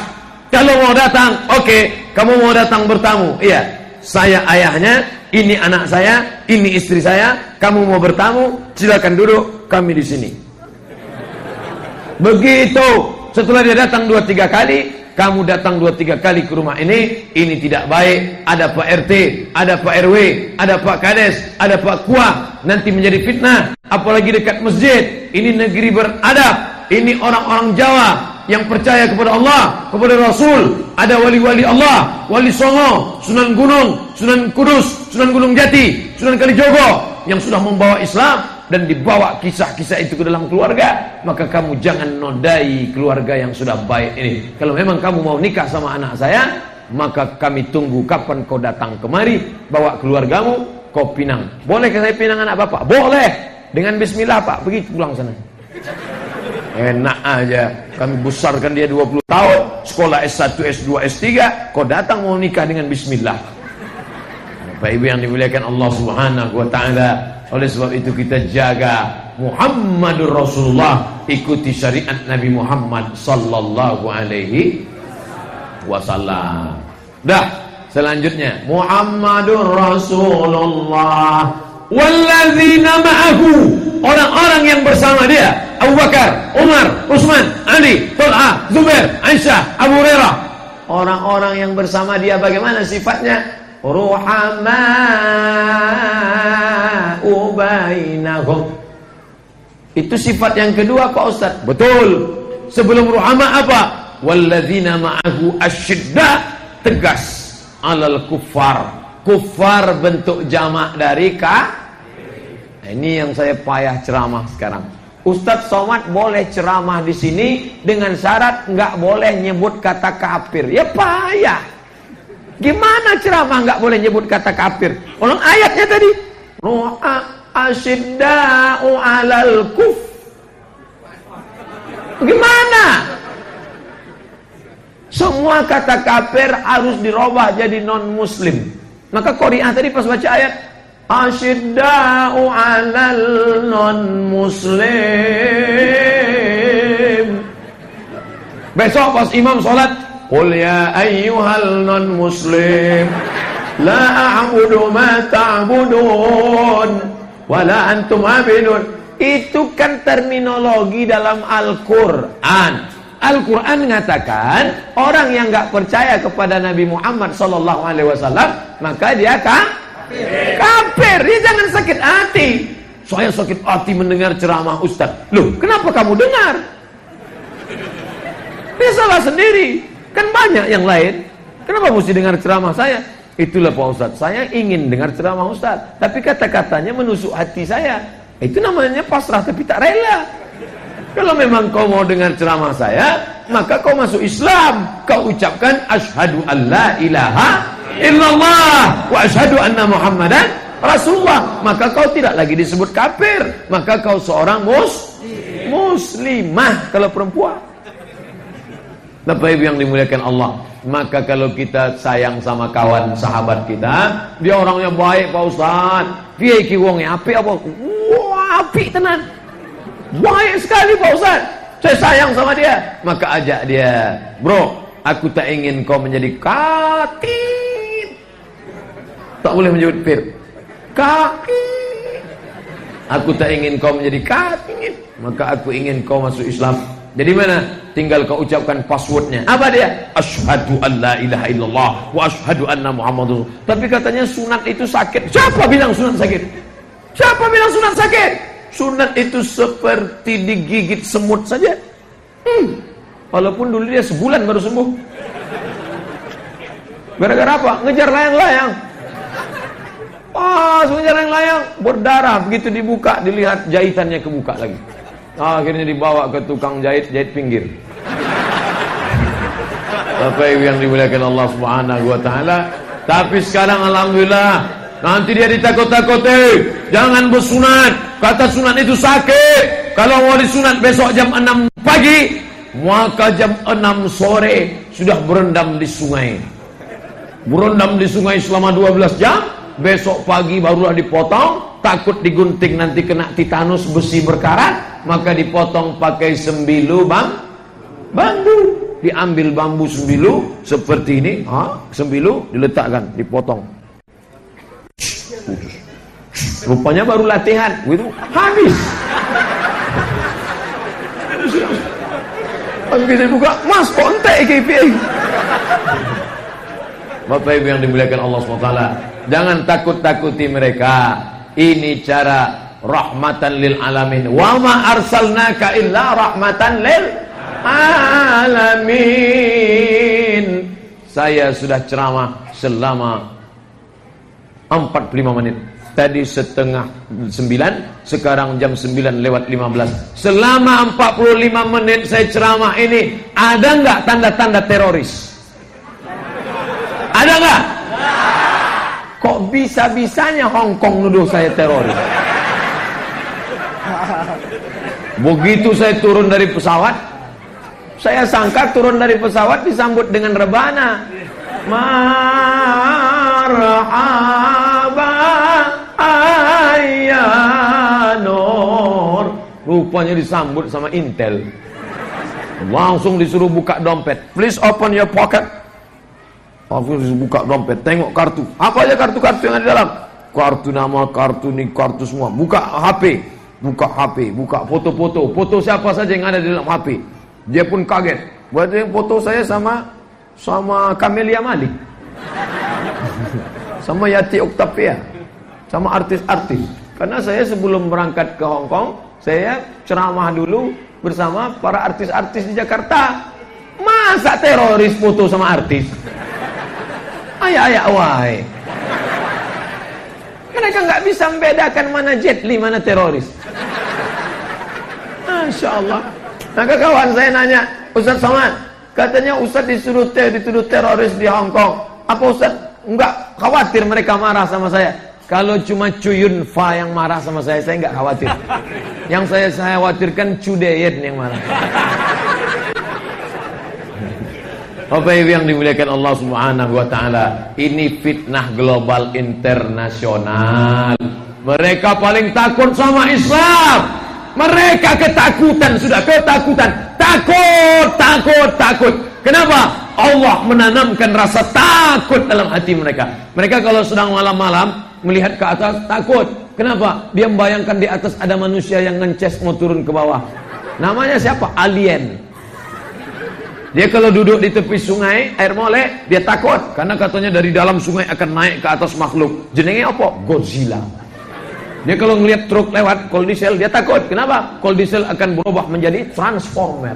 Kalau mau datang, oke, kamu mau datang bertamu, iya, saya ayahnya, ini anak saya, ini istri saya, kamu mau bertamu, silakan duduk, kami di sini. Begitu, setelah dia datang 2-3 kali, kamu datang 2-3 kali ke rumah ini tidak baik, ada Pak RT, ada Pak RW, ada Pak Kades, ada Pak Kua, nanti menjadi fitnah, apalagi dekat masjid, ini negeri beradab, ini orang-orang Jawa, yang percaya kepada Allah, kepada Rasul, ada wali-wali Allah, Wali Songo, Sunan Gunung, Sunan Kudus, Sunan Gunung Jati, Sunan Kalijogo, yang sudah membawa Islam dan dibawa kisah-kisah itu ke dalam keluarga. Maka kamu jangan nodai keluarga yang sudah baik ini. Kalau memang kamu mau nikah sama anak saya, maka kami tunggu kapan kau datang kemari, bawa keluargamu, kau pinang. Boleh saya pinang anak bapak? Boleh. Dengan bismillah Pak, pergi pulang sana. Enak aja, kami besarkan dia 20 tahun, sekolah S1, S2, S3, kau datang mau nikah dengan bismillah. Bapak Ibu yang dimuliakan Allah Subhanahu wa taala. Oleh sebab itu kita jaga Muhammadur Rasulullah, ikuti syariat Nabi Muhammad sallallahu alaihi wasallam. Dah, selanjutnya Muhammadur Rasulullah walladzina ma'ahu, orang-orang yang bersama dia, Abu Bakar, Umar, Utsman, Ali, Thalha, Zubair, Aisyah, Abu Hurairah. Orang-orang yang bersama dia bagaimana sifatnya? Ruhama'u bainahum. Itu sifat yang kedua Pak Ustaz. Betul. Sebelum ruhama apa? Walladzina ma'ahu asyidda, tegas alal kuffar. Kuffar bentuk jamak dari ini yang saya payah ceramah sekarang. Ustaz Somad boleh ceramah di sini dengan syarat nggak boleh nyebut kata kafir. Ya payah. Gimana ceramah nggak boleh nyebut kata kafir? Ulang ayatnya tadi. Ruha asyidda'u 'alal kuf. Gimana? Semua kata kafir harus dirubah jadi non muslim. Maka Qari'ah tadi pas baca ayat asyidda'u 'alal non muslim. Besok pas imam sholat, qul ya ayyuhal non muslim la a'budu ma ta'budun wa la antum abidun. Itu kan terminologi dalam Al-Quran. Al-Quran mengatakan orang yang nggak percaya kepada Nabi Muhammad SAW, maka dia kafir. Dia jangan sakit hati. Saya sakit hati mendengar ceramah Ustaz. Loh, kenapa kamu dengar? Dia salah sendiri. Kan banyak yang lain. Kenapa mesti dengar ceramah saya? Itulah Pak Ustaz, saya ingin dengar ceramah Ustaz, tapi kata-katanya menusuk hati saya. Itu namanya pasrah tapi tak rela. Kalau memang kau mau dengar ceramah saya, maka kau masuk Islam. Kau ucapkan asyhadu an la ilaha illallah wa asyhadu anna Muhammadan Rasulullah. Maka kau tidak lagi disebut kafir. Maka kau seorang muslimah kalau perempuan. Bapak Ibu yang dimuliakan Allah. Maka kalau kita sayang sama kawan sahabat kita, dia orangnya baik Pak Ustaz. Piye iki wonge apik apa? Wah, apik tenan. Baik sekali Pak Ustaz, saya sayang sama dia. Maka ajak dia, bro, aku tak ingin kau menjadi kafir. Tak boleh menyebut fir. Kafir. Aku tak ingin kau menjadi kafir, maka aku ingin kau masuk Islam. Jadi mana? Tinggal kau ucapkan passwordnya. Apa dia? Asyhadu an la ilaha illallah wa asyhadu anna Muhammadur. Tapi katanya sunat itu sakit. Siapa bilang sunat sakit? Siapa bilang sunat sakit? Sunat itu seperti digigit semut saja. Walaupun dulu dia sebulan baru sembuh. Gara-gara apa? Ngejar layang-layang. Ngejar layang-layang, berdarah. Begitu dibuka, dilihat jahitannya kebuka lagi. Akhirnya dibawa ke tukang jahit pinggir. Bapak Ibu yang dimuliakan Allah Subhanahu wa taala. Tapi sekarang alhamdulillah, nanti dia ditakut-takuti, jangan bersunat. Kata sunat itu sakit. Kalau mau disunat besok jam 6 pagi, maka jam 6 sore sudah berendam di sungai. Berendam di sungai selama 12 jam, besok pagi barulah dipotong. Takut digunting nanti kena titanus, besi berkarat, maka dipotong pakai sembilu bambu. Diambil bambu sembilu seperti ini, sembilu diletakkan, dipotong. Rupanya baru latihan, itu habis. Begitu buka, mas kontek KPI. Bapak Ibu yang dimuliakan Allah SWT, jangan takut-takuti mereka. Ini cara rahmatan lil alamin. Wa ma arsalnaka illa rahmatan lil alamin. Saya sudah ceramah selama 45 menit. Tadi setengah 9, sekarang jam 9:15. Selama 45 menit saya ceramah ini, ada nggak tanda-tanda teroris? Ada nggak? Kok bisa-bisanya Hong Kong nuduh saya teroris? Begitu saya turun dari pesawat, saya sangka turun dari pesawat disambut dengan rebana. Marhaba ayyanur. Rupanya disambut sama Intel. Langsung disuruh buka dompet. Please open your pocket. Langsung disuruh buka dompet. Tengok kartu. Apa aja kartu-kartu yang ada di dalam? Kartu nama, kartu ini, kartu semua. Buka HP. Buka HP. Buka foto-foto. Foto siapa saja yang ada di dalam HP. Dia pun kaget. Buat foto saya sama Camelia Malik. Sama Yati Octavia. Sama artis-artis. Karena saya sebelum berangkat ke Hong Kong, saya ceramah dulu bersama para artis-artis di Jakarta. Masa teroris foto sama artis? Ayah wahai. Mereka nggak bisa membedakan mana Jet Li, mana teroris. Masya Allah. Maka kawan saya nanya, Ustaz Somad, katanya Ustaz dituduh teroris di Hong Kong. Apa Ustaz nggak khawatir mereka marah sama saya? Kalau cuma Chu Yun Fa yang marah sama saya nggak khawatir. Yang saya khawatirkan Chu Deyen yang marah. Bapak Ibu yang dimuliakan Allah Subhanahu wa taala, ini fitnah global internasional. Mereka paling takut sama Islam. Mereka ketakutan, sudah ketakutan. Takut. Kenapa? Allah menanamkan rasa takut dalam hati mereka. Mereka kalau sedang malam-malam melihat ke atas takut. Kenapa? Dia membayangkan di atas ada manusia yang ngences mau turun ke bawah. Namanya siapa? Alien. Dia kalau duduk di tepi sungai, air molek, dia takut. Karena katanya dari dalam sungai akan naik ke atas makhluk. Jenenge apa? Godzilla. Dia kalau ngelihat truk lewat, coal diesel, dia takut. Kenapa? Coal diesel akan berubah menjadi transformer.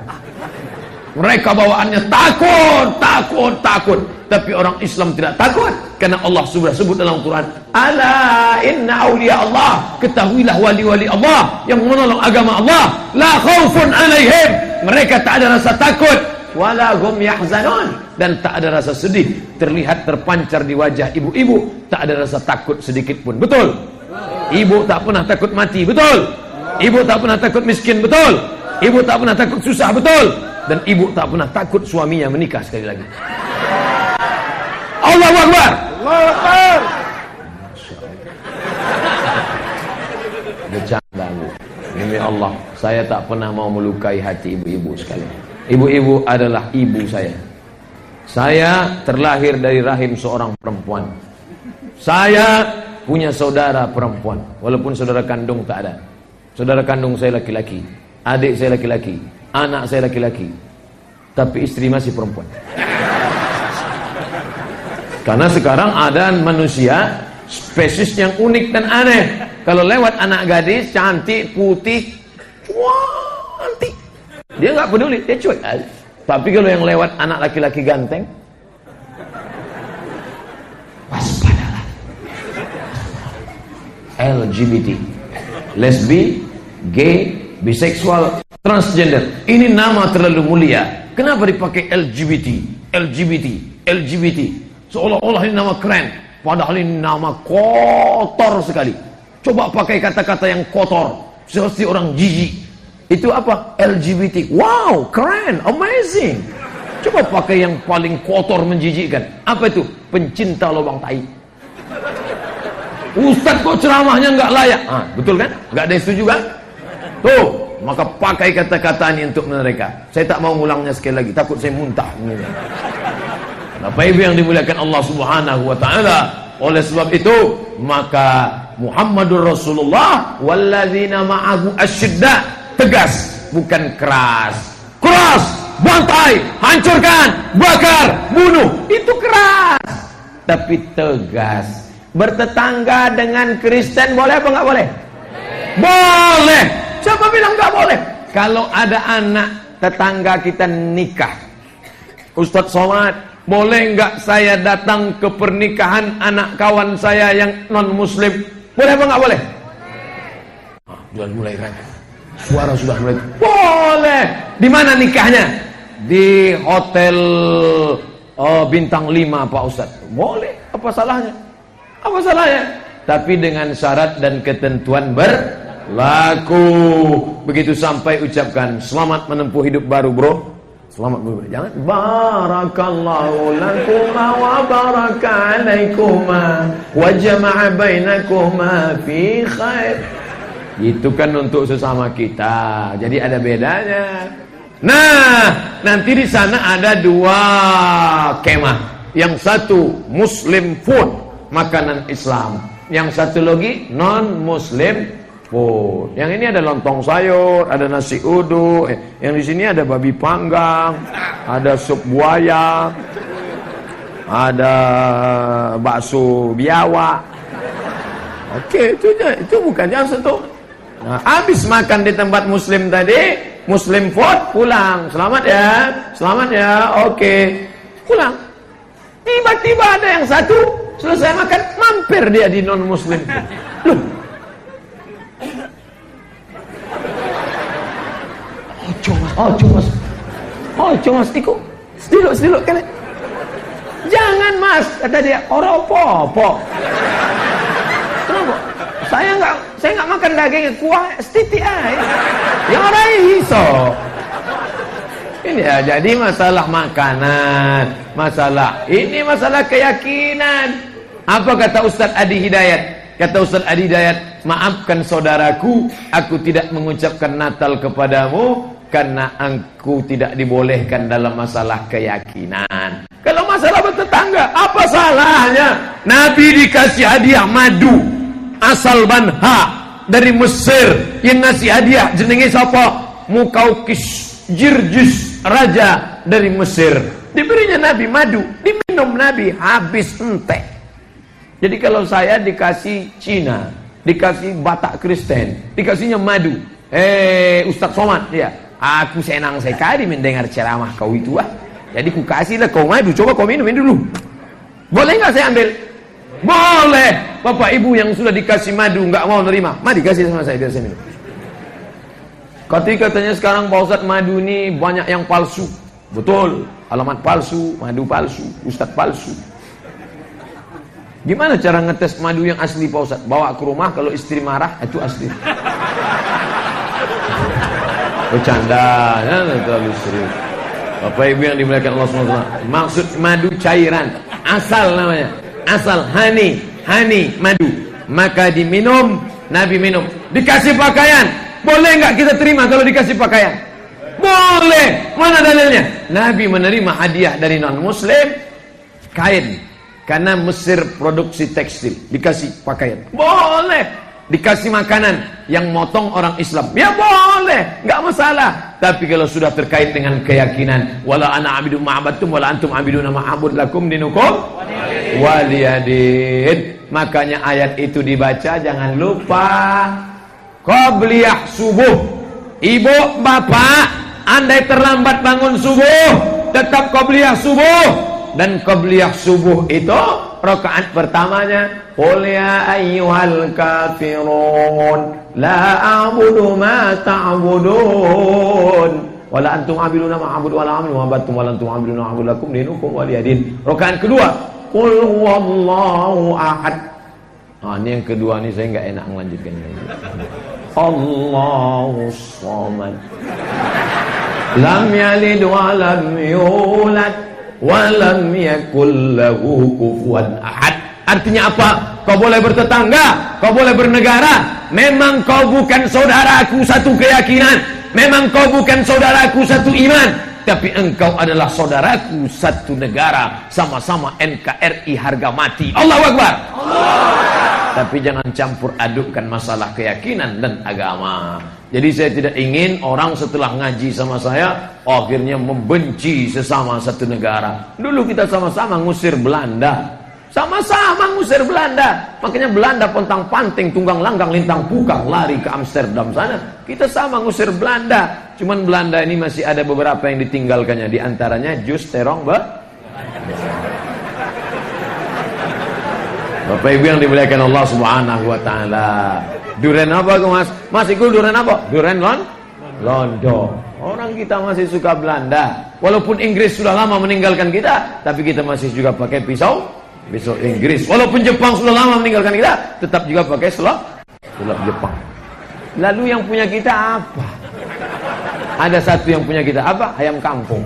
Mereka bawaannya takut. Tapi orang Islam tidak takut. Karena Allah sudah sebut dalam Quran. Ala inna awliya Allah. Ketahuilah wali-wali Allah yang menolong agama Allah. La khawfun alaihim. Mereka tak ada rasa takut. Wala hum yahzanun. Dan tak ada rasa sedih. Terlihat terpancar di wajah ibu-ibu. Tak ada rasa takut sedikit pun. Betul? Ibu tak pernah takut mati. Betul? Ibu tak pernah takut miskin. Betul? Ibu tak pernah takut susah. Betul? Dan ibu tak pernah takut suaminya menikah sekali lagi. Allahu Akbar. Allahu Akbar. Bercanda Bu. Demi Allah, saya tak pernah mau melukai hati ibu-ibu sekalian. Ibu-ibu adalah ibu saya. Saya terlahir dari rahim seorang perempuan. Saya punya saudara perempuan, walaupun saudara kandung tak ada. Saudara kandung saya laki-laki, adik saya laki-laki, anak saya laki-laki, tapi istri masih perempuan. Karena sekarang ada manusia spesies yang unik dan aneh. Kalau lewat anak gadis cantik, putih, cantik, dia nggak peduli, dia cuek aja. Tapi kalau yang lewat anak laki-laki ganteng, waspadalah. LGBT, lesbi, gay, biseksual, transgender. Ini nama terlalu mulia. Kenapa dipakai LGBT? Seolah-olah ini nama keren. Padahal ini nama kotor sekali. Coba pakai kata-kata yang kotor, seperti orang jijik. Itu apa? LGBT. Wow, keren, amazing. Coba pakai yang paling kotor menjijikkan. Apa itu? Pencinta lubang tai. Ustaz kok ceramahnya nggak layak? Betul kan? Nggak ada yang setuju kan? Tuh, maka pakai kata-kata ini untuk mereka. Saya tak mau ngulangnya sekali lagi, takut saya muntah. Bapak Ibu yang dimuliakan Allah Subhanahu wa taala, oleh sebab itu maka Muhammadur Rasulullah walladzina ma'ahu asyidda, tegas, bukan keras. Keras, bantai, hancurkan, bakar, bunuh, itu keras. Tapi tegas. Bertetangga dengan Kristen boleh apa nggak boleh? Boleh. Siapa bilang nggak boleh? Kalau ada anak tetangga kita nikah, Ustadz Somad, boleh nggak saya datang ke pernikahan anak kawan saya yang non muslim? Boleh apa nggak boleh? Sudah mulai kan? Suara sudah mulai. Boleh. Di mana nikahnya? Di hotel bintang 5 Pak Ustadz. Boleh. Apa salahnya? Apa salahnya? Tapi dengan syarat dan ketentuan laku. Begitu sampai ucapkan selamat menempuh hidup baru, bro. Selamat berubah. Jangan barakallahu lakuma wa baraka alaikuma wa jama'a bainakuma fi khair. Itu kan untuk sesama kita. Jadi ada bedanya. Nah, nanti di sana ada 2 kemah. Yang satu Muslim food, makanan Islam. Yang satu lagi non-Muslim food. Yang ini ada lontong sayur, ada nasi uduk. Yang di sini ada babi panggang, ada sup buaya, ada bakso biawak. Oke, itu bukan yang satu. Nah, habis makan di tempat Muslim tadi, Muslim food, pulang. Selamat ya, oke, pulang. Tiba-tiba ada yang satu selesai makan, mampir dia di non-Muslim. Loh, Ojo mas, ikut sediluk kan? Jangan mas, kata dia. Oropo. Kenapa? Saya nggak makan daging, kuah setiti aja. Yang orang iso. Ini ya, jadi masalah makanan, masalah keyakinan. Apa kata Ustaz Adi Hidayat? Kata Ustaz Adi Hidayat, maafkan saudaraku, aku tidak mengucapkan Natal kepadamu karena aku tidak dibolehkan dalam masalah keyakinan. Kalau masalah bertetangga, apa salahnya? Nabi dikasih hadiah madu asal Banha dari Mesir. Yang ngasih hadiah jenenge sapa? Mukaukis Jirjis, raja dari Mesir. Diberinya Nabi madu, diminum Nabi, habis entek. Jadi kalau saya dikasih Cina, dikasih Batak Kristen, dikasihnya madu, Ustaz Somad, ya, aku senang sekali mendengar ceramah kau itu. Jadi ku kasihlah kau madu, coba kau minum dulu. Boleh nggak saya ambil? Boleh. Bapak ibu yang sudah dikasih madu nggak mau nerima, mari kasih sama saya biar saya minum. Katanya sekarang Pak Ustadz, madu ini banyak yang palsu. Betul, alamat palsu, madu palsu, Ustadz palsu. Gimana cara ngetes madu yang asli Pak Ustadz? Bawa ke rumah, kalau istri marah, itu asli. Bercanda, ya, terlalu serius. Bapak ibu yang dimuliakan Allah SWT, maksud madu cairan, asal namanya, asal honey madu. Maka diminum, Nabi minum. Dikasih pakaian, boleh nggak kita terima kalau dikasih pakaian? Boleh. Mana dalilnya? Nabi menerima hadiah dari non-Muslim kain, karena Mesir produksi tekstil, dikasih pakaian. Boleh. Dikasih makanan yang motong orang Islam, ya boleh, nggak masalah. Tapi kalau sudah terkait dengan keyakinan, wala ana abidu ma'abadtum wala antum abiduna ma'abud lakum dinukum waliyadin. Makanya ayat itu dibaca, jangan lupa qabliyah subuh. Ibu, bapak, andai terlambat bangun subuh, tetap qabliyah subuh. Dan qabliyah subuh itu rakaat pertamanya, qul ya ayyuhal kafirun la a'budu ma ta'budun wala antum 'abiduna ma a'budu wala aminu ma battum wala antum 'abiduna ma a'budu lakum dinukum waliyadin. Rakaat kedua, qul huwallahu ahad. Ini yang kedua nih saya enggak enak melanjutkan. Allahus samad. Lam yalid wa lam yulad wa lam yakul lahu kufuwan ahad. Artinya apa? Kau boleh bertetangga, kau boleh bernegara, memang kau bukan saudaraku satu keyakinan, memang kau bukan saudaraku satu iman, tapi engkau adalah saudaraku satu negara, sama-sama NKRI harga mati. Allahu Akbar. Tapi jangan campur adukkan masalah keyakinan dan agama. Jadi saya tidak ingin orang setelah ngaji sama saya akhirnya membenci sesama satu negara. Dulu kita sama-sama ngusir Belanda, sama-sama ngusir Belanda. Makanya Belanda pontang-panting, tunggang langgang, lintang pukang, lari ke Amsterdam sana. Kita sama ngusir Belanda. Cuman Belanda ini masih ada beberapa yang ditinggalkannya. Di antaranya jus terong Bapak Ibu yang dimuliakan Allah Subhanahu wa taala. Duren apa Mas? Mas ikut duren apa? Duren Londo. Orang kita masih suka Belanda. Walaupun Inggris sudah lama meninggalkan kita, tapi kita masih juga pakai pisau Inggris. Walaupun Jepang sudah lama meninggalkan kita, tetap juga pakai sulap Jepang. Lalu yang punya kita apa? Ada satu yang punya kita apa? Ayam kampung.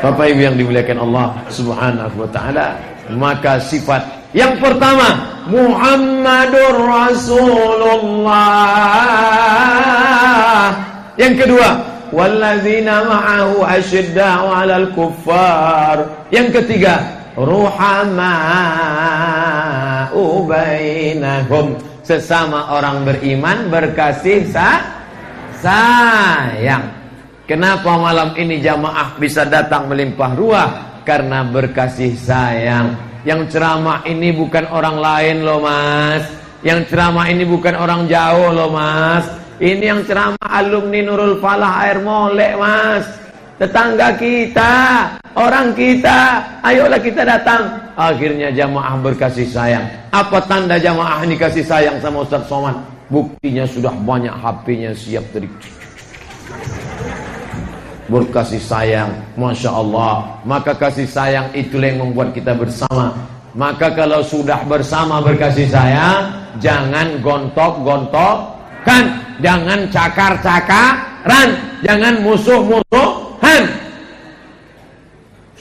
Bapak Ibu yang dimuliakan Allah Subhanahu wa taala, maka sifat yang pertama Muhammadur Rasulullah. Yang kedua, walladzina ma'ahu asyidda'u 'alal kuffar. Yang ketiga, ruhama'u bainahum. Sesama orang beriman berkasih sayang. Kenapa malam ini jamaah bisa datang melimpah ruah? Karena berkasih sayang. Yang ceramah ini bukan orang lain loh mas. Yang ceramah ini bukan orang jauh loh mas. Ini yang ceramah alumni Nurul Falah Air Molek mas. Tetangga kita, orang kita. Ayolah kita datang. Akhirnya jamaah berkasih sayang. Apa tanda jamaah ini kasih sayang sama Ustaz Somad? Buktinya sudah banyak HP-nya siap tadi. Berkasih sayang, Masya Allah. Maka kasih sayang itulah yang membuat kita bersama. Maka kalau sudah bersama berkasih sayang, jangan gontok-gontokan, jangan cakar-cakaran, jangan musuh-musuhan.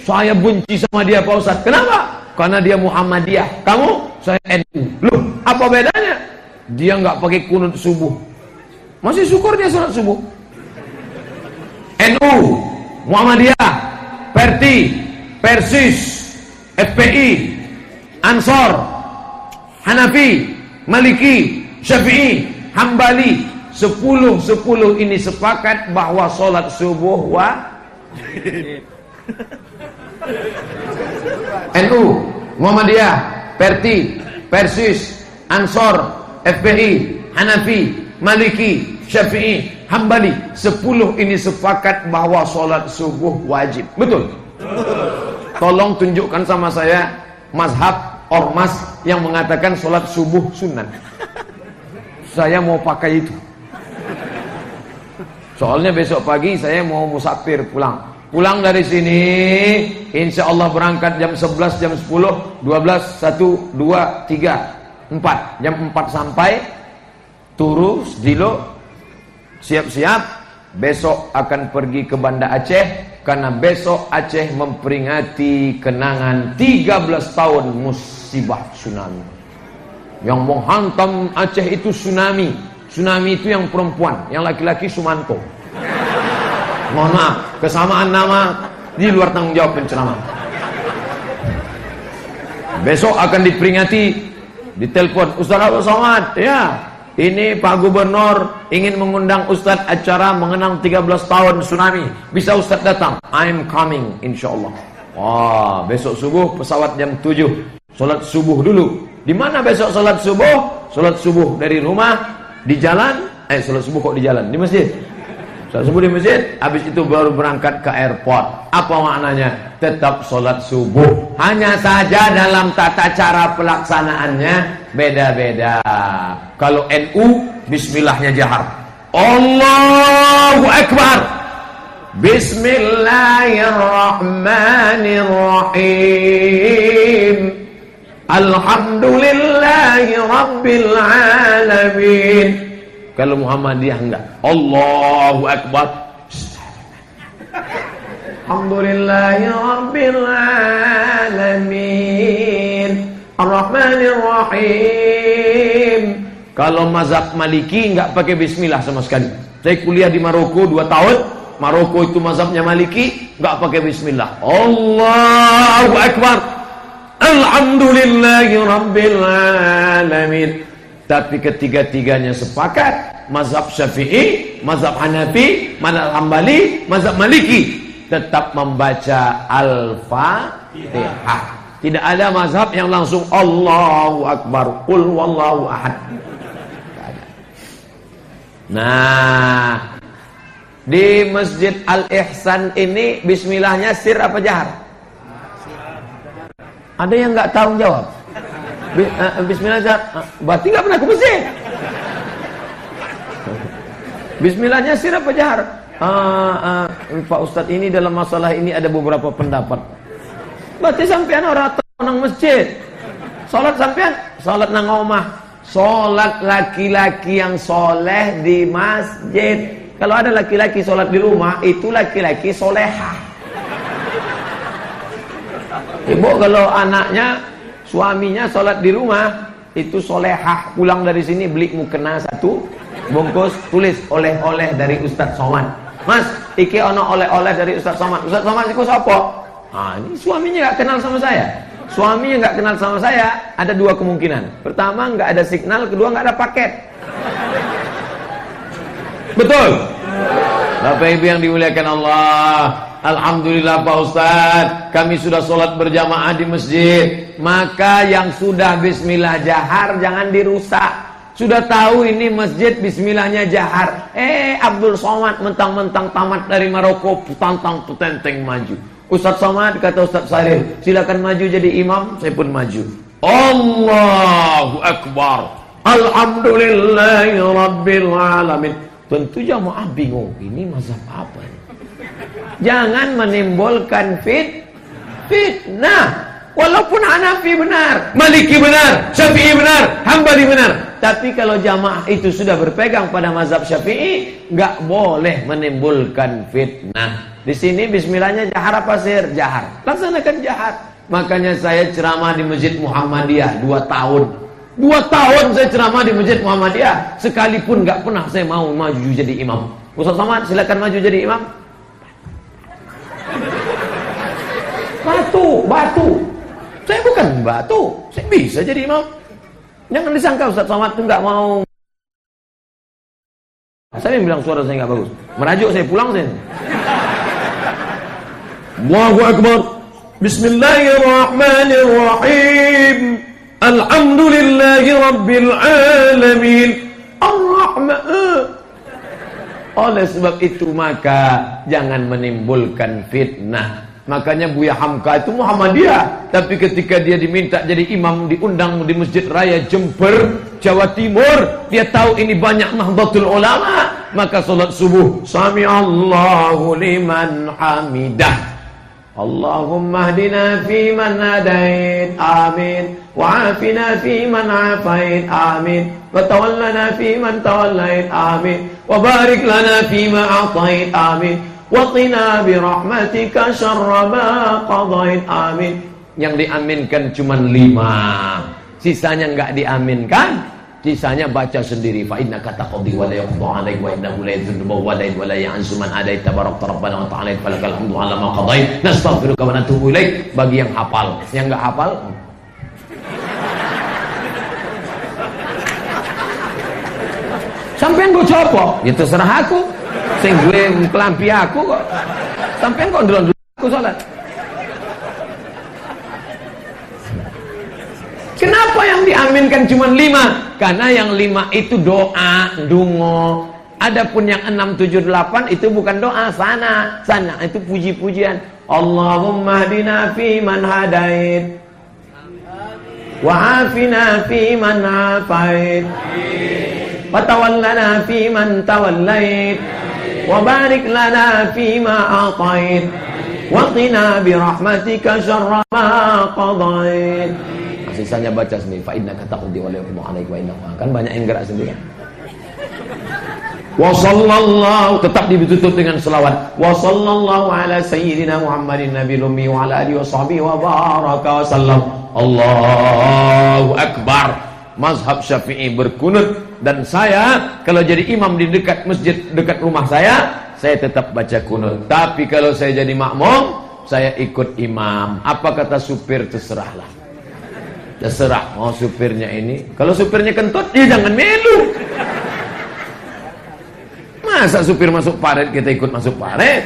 Saya benci sama dia Pak Ustaz. Kenapa? Karena dia Muhammadiyah, kamu saya NU. Loh, apa bedanya? Dia nggak pakai kunut subuh, masih syukur dia salat subuh. NU, Muhammadiyah, Perti, Persis, FPI, Ansor, Hanafi, Maliki, Syafi'i, Hambali, 10 ini sepakat bahwa sholat subuh NU, Muhammadiyah, Perti, Persis, Ansor, FPI, Hanafi, Maliki, Syafi'i, Hambali, 10 ini sepakat bahwa sholat subuh wajib. Betul? Tolong tunjukkan sama saya mazhab ormas yang mengatakan sholat subuh sunat. Saya mau pakai itu. Soalnya besok pagi saya mau musafir pulang. Pulang dari sini, insya Allah berangkat jam 11, jam 10, 12, 1, 2, 3, 4. Jam 4 sampai, turu, Dilo, siap-siap. Besok akan pergi ke Banda Aceh. Karena besok Aceh memperingati kenangan 13 tahun musibah tsunami. Yang menghantam Aceh itu tsunami. Tsunami itu yang perempuan, yang laki-laki Sumanto. Mohon maaf, kesamaan nama di luar tanggung jawab penceramah. Besok akan diperingati, ditelepon Ustaz Abdul Somad, ya, ini Pak Gubernur ingin mengundang Ustaz acara mengenang 13 tahun tsunami. Bisa Ustaz datang? I'm coming, insyaallah. Wah, besok subuh pesawat jam 7. Salat subuh dulu. Di mana besok salat subuh? Salat subuh dari rumah, di jalan. Salat subuh kok di jalan? Di masjid. Salat subuh di masjid, habis itu baru berangkat ke airport. Apa maknanya? Tetap salat subuh. Hanya saja dalam tata cara pelaksanaannya beda-beda. Kalau NU, bismillahnya jahar. Allahu Akbar. Bismillahirrahmanirrahim. Alhamdulillahi Rabbil Alamin. Kalau Muhammadiyah enggak. Allahu Akbar. Alhamdulillahi Rabbil Alamin. Ar-Rahmanir-Rahim. Kalau mazhab Maliki enggak pakai bismillah sama sekali. Saya kuliah di Maroko 2 tahun. Maroko itu mazhabnya Maliki, enggak pakai bismillah. Allahu Akbar. Alhamdulillahi Rabbil Alamin. Tapi ketiga-tiganya sepakat, mazhab Syafi'i, mazhab Hanafi, mazhab Hambali, mazhab Maliki tetap membaca Al-Fatihah. Tidak ada mazhab yang langsung Allahu Akbar, Qul wallahu ahad. Nah, di Masjid Al-Ihsan ini bismillahnya sir apa jahar? Ada yang nggak tahu jawab? Bismillah jahar. Berarti nggak pernah ke masjid. Bismillahnya sir apa jahar? Pak Ustadz, ini dalam masalah ini ada beberapa pendapat. Berarti sampean orang nang masjid. Salat sampean, salat nang omah. sholat laki-laki yang soleh di masjid. Kalau ada laki-laki sholat di rumah, itu laki-laki solehah. Ibu kalau anaknya, suaminya sholat di rumah, itu solehah. Pulang dari sini beli mukena 1 bungkus, tulis oleh-oleh dari Ustadz Somad. Mas, iki ono oleh-oleh dari Ustadz Somad. Ustadz Somad itu siapa? Ah, ini suaminya nggak kenal sama saya. Suaminya nggak kenal sama saya, ada 2 kemungkinan. Pertama, nggak ada signal. Kedua, nggak ada paket. Betul? Bapak Ibu yang dimuliakan Allah, alhamdulillah Pak Ustadz, kami sudah sholat berjamaah di masjid. Maka yang sudah bismillah jahar jangan dirusak. Sudah tahu ini masjid bismillahnya jahar. Abdul Somad mentang-mentang tamat dari Maroko, tantang petenteng maju. Ustadz Somad, kata Ustadz Saril, silakan maju jadi imam. Saya pun maju. Allahu Akbar, alhamdulillahi rabbil alamin. Tentu jamaah bingung, ini mazhab apa ini? Jangan menimbulkan fitnah. Walaupun Hanafi benar, Maliki benar, Syafi'i benar, Hambali benar. Tapi kalau jamaah itu sudah berpegang pada mazhab Syafi'i, nggak boleh menimbulkan fitnah. Di sini bismillahnya jahar apa sir? Jahar. Laksanakan jahar. Makanya saya ceramah di Masjid Muhammadiyah 2 tahun. 2 tahun saya ceramah di Masjid Muhammadiyah. Sekalipun nggak pernah saya mau maju jadi imam. Ustaz Somad, silakan maju jadi imam. Batu. Saya bukan batu. Saya bisa jadi imam. Jangan disangka Ustaz Somad itu nggak mau. Saya bilang suara saya nggak bagus. Merajuk saya pulang saya. Allahu Akbar. Bismillahirrahmanirrahim. Alhamdulillahi Rabbil Alamin. Ar-Rahman. Oleh sebab itu maka jangan menimbulkan fitnah. Makanya Buya Hamka itu Muhammadiyah, tapi ketika dia diminta jadi imam, diundang di Masjid Raya Jember, Jawa Timur, dia tahu ini banyak Nahdlatul Ulama, maka salat subuh Sami Allahu liman hamidah. Allahumma hdina fi man hadait, amin. Wa afina fi man afait, amin. Wa tawallana fi man tawallait, amin. Wa barik lana fi ma atait, amin. Wa qina bi rahmatika syarra ma qadait, amin. Yang diaminkan cuma 5. Sisanya enggak diaminkan. Sisanya baca sendiri. Fa innaka taqdi wa la yuqda 'alaik wa innahu la yadhillu wa la yadhillu wa la ya'zu man adait tabarakta rabbana wa ta'ala falakal hamdu 'ala ma qadait nastaghfiruka wa natubu ilaik. Bagi yang hafal, yang enggak hafal sampean gue copo, ya terserah aku. Sing gue kelampi aku kok. Sampean kok ndelok aku salat. Kenapa yang diaminkan cuma 5? Karena yang 5 itu doa, dungo. Adapun yang 6, 7, 8 itu bukan doa, sana itu puji-pujian. Allahumma hdina fi man hadait. Wa afina fi man afait. Wa tawallana fi man tawallait. Wa barik lana fi ma atait. Wa qina bi rahmatika syarra ma qadait. Sisanya baca sendiri. Fa innaka taqdi wa la yuqda 'alaik wa innahu, kan banyak yang gerak sendiri. Wa sallallahu, tetap ditutup dengan selawat. Wa sallallahu ala sayyidina Muhammadin nabiyil ummi wa ala alihi wa sahbihi wa baraka wa sallam. Allahu akbar. Mazhab Syafi'i berkunut, dan saya kalau jadi imam di dekat masjid dekat rumah saya tetap baca kunut. Tapi kalau saya jadi makmum, saya ikut imam. Apa kata supir terserahlah. Terserah mau supirnya ini. Kalau supirnya kentut, ya jangan melu. Masa supir masuk paret kita ikut masuk paret?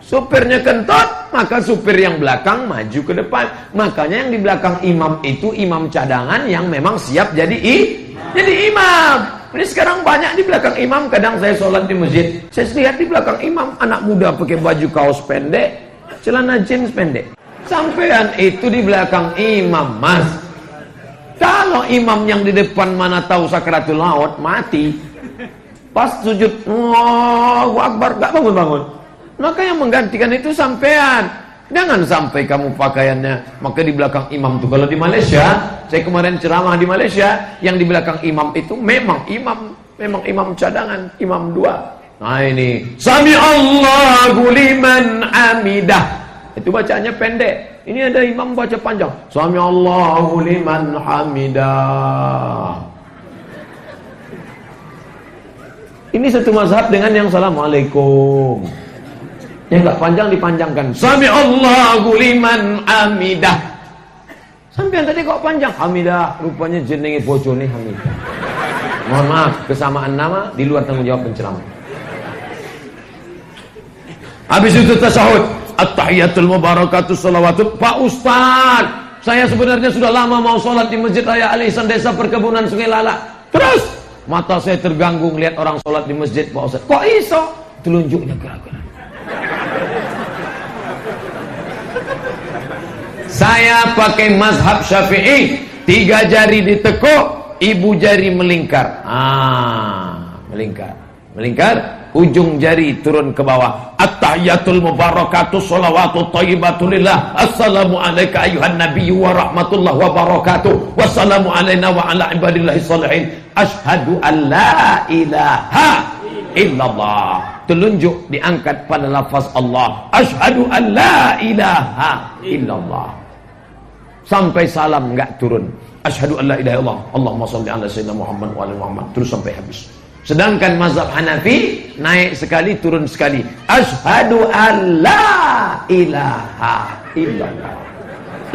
Supirnya kentut, maka supir yang belakang maju ke depan. Makanya yang di belakang imam itu imam cadangan yang memang siap jadi imam. Ini sekarang banyak di belakang imam. Kadang saya sholat di masjid, saya lihat di belakang imam anak muda pakai baju kaos pendek, celana jeans pendek. Sampean itu di belakang imam, mas. Kalau imam yang di depan mana tahu sakaratul maut, mati. Pas sujud, Allahu Akbar, gak bangun-bangun. Maka yang menggantikan itu sampean. Jangan sampai kamu pakaiannya, maka di belakang imam tuh. Kalau di Malaysia, saya kemarin ceramah di Malaysia, yang di belakang imam itu memang imam cadangan, imam dua. Nah ini, Sami Allahu liman hamidah. Itu bacaannya pendek. Ini ada imam baca panjang. Sami Allahu liman hamidah. Ini satu mazhab dengan yang Assalamualaikum. Yang enggak panjang dipanjangkan. Sami Allahu liman hamidah. Sampean tadi kok panjang? Hamidah, rupanya jenenge bojone Hamidah. Mohon maaf, kesamaan nama di luar tanggung jawab penceramah. Habis itu tasyahud, at-tahiyatul mubarakatuh shalawatut. Pak Ustaz, saya sebenarnya sudah lama mau sholat di Masjid Raya Al Ihsan Desa Perkebunan Sungai Lala. Terus mata saya terganggu ngelihat orang sholat di masjid, Pak Ustaz. Kok iso? Telunjuknya gerak-gerak. Saya pakai mazhab Syafi'i, 3 jari ditekuk, ibu jari melingkar. Melingkar, ujung jari turun ke bawah. At-tahiyatul mubarakatuh sholawatut thayyibatulillah. Assalamu alayka ayuhan nabiyyu wa rahmatullahi wa barakatuh. Wassalamu alayna wa ala ibadillahi sholihin. Ashhadu an la ilaha illallah. Telunjuk diangkat pada lafaz Allah. Ashhadu an la ilaha illallah. Sampai salam enggak turun. Asyhadu an la ilaha illallah. Allahumma shalli ala sayyidina Muhammad wa ala Muhammad. Terus sampai habis. Sedangkan mazhab Hanafi naik sekali turun sekali. Asyhadu an la ilaha illallah.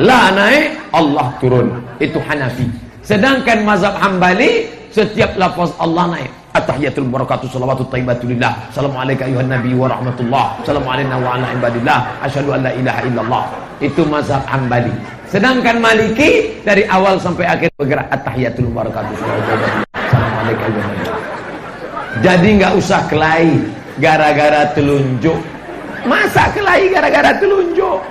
La naik, Allah turun. Itu Hanafi. Sedangkan mazhab Hambali setiap lafaz Allah naik. At-tahiyatul barakatuh shalawatut thayyibatulillah. Assalamualaikum ayuhan nabi wa rahmatullah. Assalamualaikum wa ala ibadillah. Asyhadu an la ilaha illallah. Itu mazhab Hambali. Sedangkan Maliki dari awal sampai akhir bergerak at-tahiyatul barakatuh shalawatut thayyibatulillah. Assalamualaikum ayuhan nabi. Jadi nggak usah kelahi gara-gara telunjuk. Masa kelahi gara-gara telunjuk?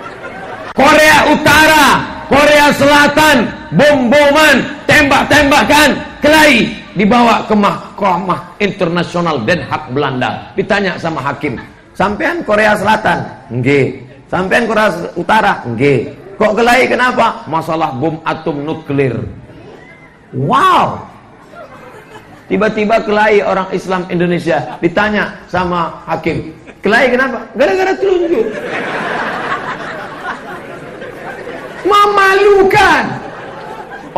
Korea Utara, Korea Selatan, bom-boman, tembak-tembakan, kelahi dibawa ke Mahkamah Internasional Den Haag Belanda. Ditanya sama hakim, sampean Korea Selatan? Nggih. Sampean Korea Utara? Nggih. Kok kelahi kenapa? Masalah bom atom nuklir. Wow. Tiba-tiba kelahi orang Islam Indonesia. Ditanya sama hakim, kelahi kenapa? Gara-gara telunjuk. Memalukan.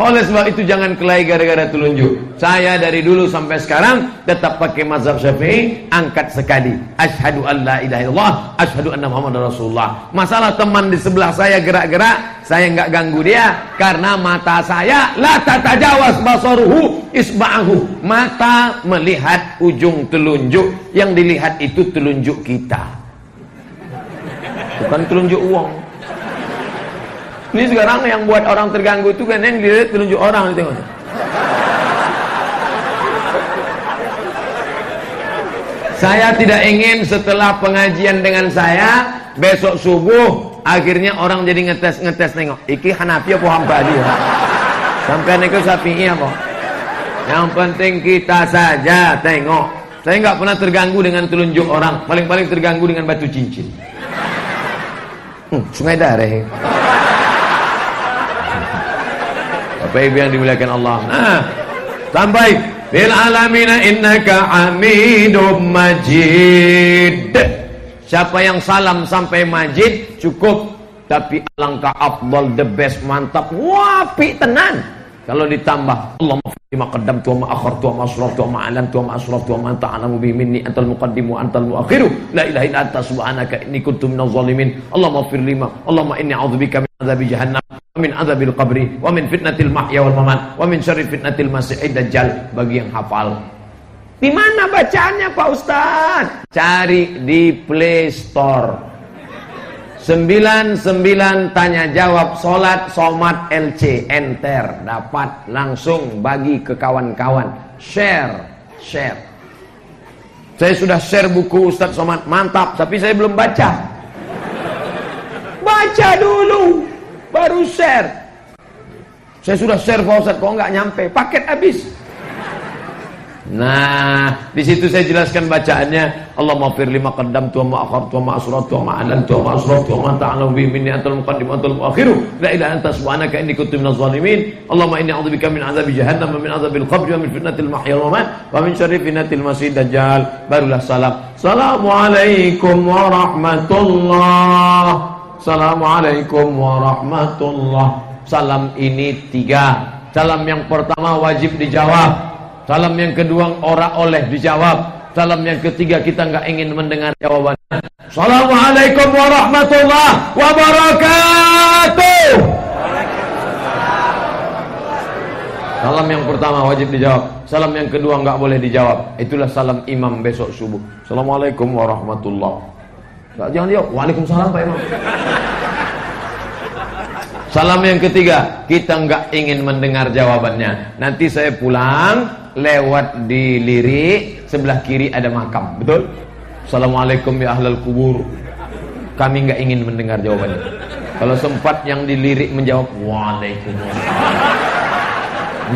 Oleh sebab itu jangan kelahi gara-gara telunjuk. Saya dari dulu sampai sekarang tetap pakai mazhab Syafi'i, angkat sekali. Asyhadu an la ilaha illallah, asyhadu anna Muhammadar Rasulullah. Masalah teman di sebelah saya gerak-gerak, saya enggak ganggu dia karena mata saya la tatajawaz basaruhu isba'ahu. Mata melihat ujung telunjuk, yang dilihat itu telunjuk kita. Bukan telunjuk uang. Ini sekarang yang buat orang terganggu itu kan yang dilihat telunjuk orang, tengok. Saya tidak ingin setelah pengajian dengan saya besok subuh akhirnya orang jadi ngetes nengok. Iki Hanafi apa Hambali ya? Sampai niku Syafi'i apa? Yang penting kita saja tengok. Saya nggak pernah terganggu dengan telunjuk orang. Paling-paling terganggu dengan batu cincin. Sungai Dareh. Bapak Ibu yang dimuliakan Allah. Nah, sampai fil alamina innaka hamidum majid. Siapa yang salam sampai majid cukup. Tapi alangkah afdal, the best, mantap, wapi tenan. Kalau ditambah Allahumma ma qaddamtu wa ma akhartu wa ma asrartu wa ma alantu wa ma asraftu wa ma anta a'lamu bihi minni antal muqaddimu wa antal muakhiru la ilaha illa anta subhanaka inni kuntu minaz zalimin. Allahumma ighfir lima, Allahumma inni a'udzubika min adzabi jahannam wa min adzabil qabri wa min fitnatil mahya wal mamat wa min syarri fitnatil masiihid dajjal. Bagi yang hafal, di mana bacaannya Pak Ustaz? Cari di Play Store. 99 tanya jawab solat somat LC, enter, dapat langsung bagi ke kawan-kawan. Share. Saya sudah share buku Ustaz Somad, mantap, tapi saya belum baca. Baca dulu baru share. Saya sudah share Pak Ustaz, kok nggak nyampe, paket habis. Nah, di situ saya jelaskan bacaannya. Allahumma fir lima qaddamtu wa ma akhartu wa ma asrartu wa ma a'lantu wa ma asrartu wa ma ta'lamu bi minni antal muqaddim antal muakhiru la ilaha anta subhanaka inni kuntu minaz zalimin. Allahumma inni a'udzubika min adzabi jahannam wa min adzabil qabr wa min fitnatil mahya wal mamat wa min syarri fitnatil masiihid dajjal. Barulah salam. Assalamualaikum warahmatullahi. Assalamualaikum warahmatullahi. Salam ini 3. Salam yang pertama wajib dijawab. Salam yang kedua orang oleh dijawab. Salam yang ketiga kita nggak ingin mendengar jawabannya. Assalamualaikum warahmatullahi wabarakatuh. Salam yang pertama wajib dijawab. Salam yang kedua nggak boleh dijawab. Itulah salam imam besok subuh. Assalamualaikum warahmatullahi. Jangan jawab. Waalaikumsalam Pak Imam. Salam yang ketiga, kita nggak ingin mendengar jawabannya. Nanti saya pulang, lewat di lirik, sebelah kiri ada makam, betul? Assalamualaikum ya ahlal kubur. Kami nggak ingin mendengar jawabannya. Kalau sempat yang di lirik menjawab, waalaikumsalam.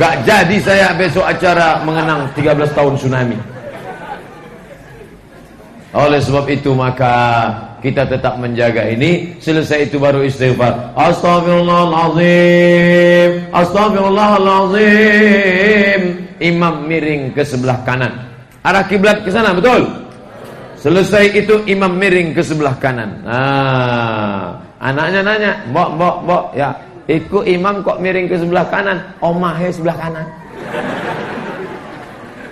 Nggak jadi saya besok acara mengenang 13 tahun tsunami. Oleh sebab itu maka kita tetap menjaga ini. Selesai itu baru istighfar. Astagfirullahaladzim, astagfirullahaladzim. Imam miring ke sebelah kanan, arah kiblat ke sana, betul? Selesai itu imam miring ke sebelah kanan. Nah, anaknya nanya, mbok, ya, ikut imam kok miring ke sebelah kanan? Omahe sebelah kanan.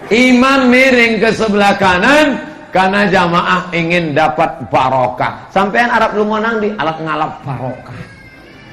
Imam miring ke sebelah kanan karena jamaah ingin dapat barokah. Sampean Arab lu nang di alat ngalap barokah.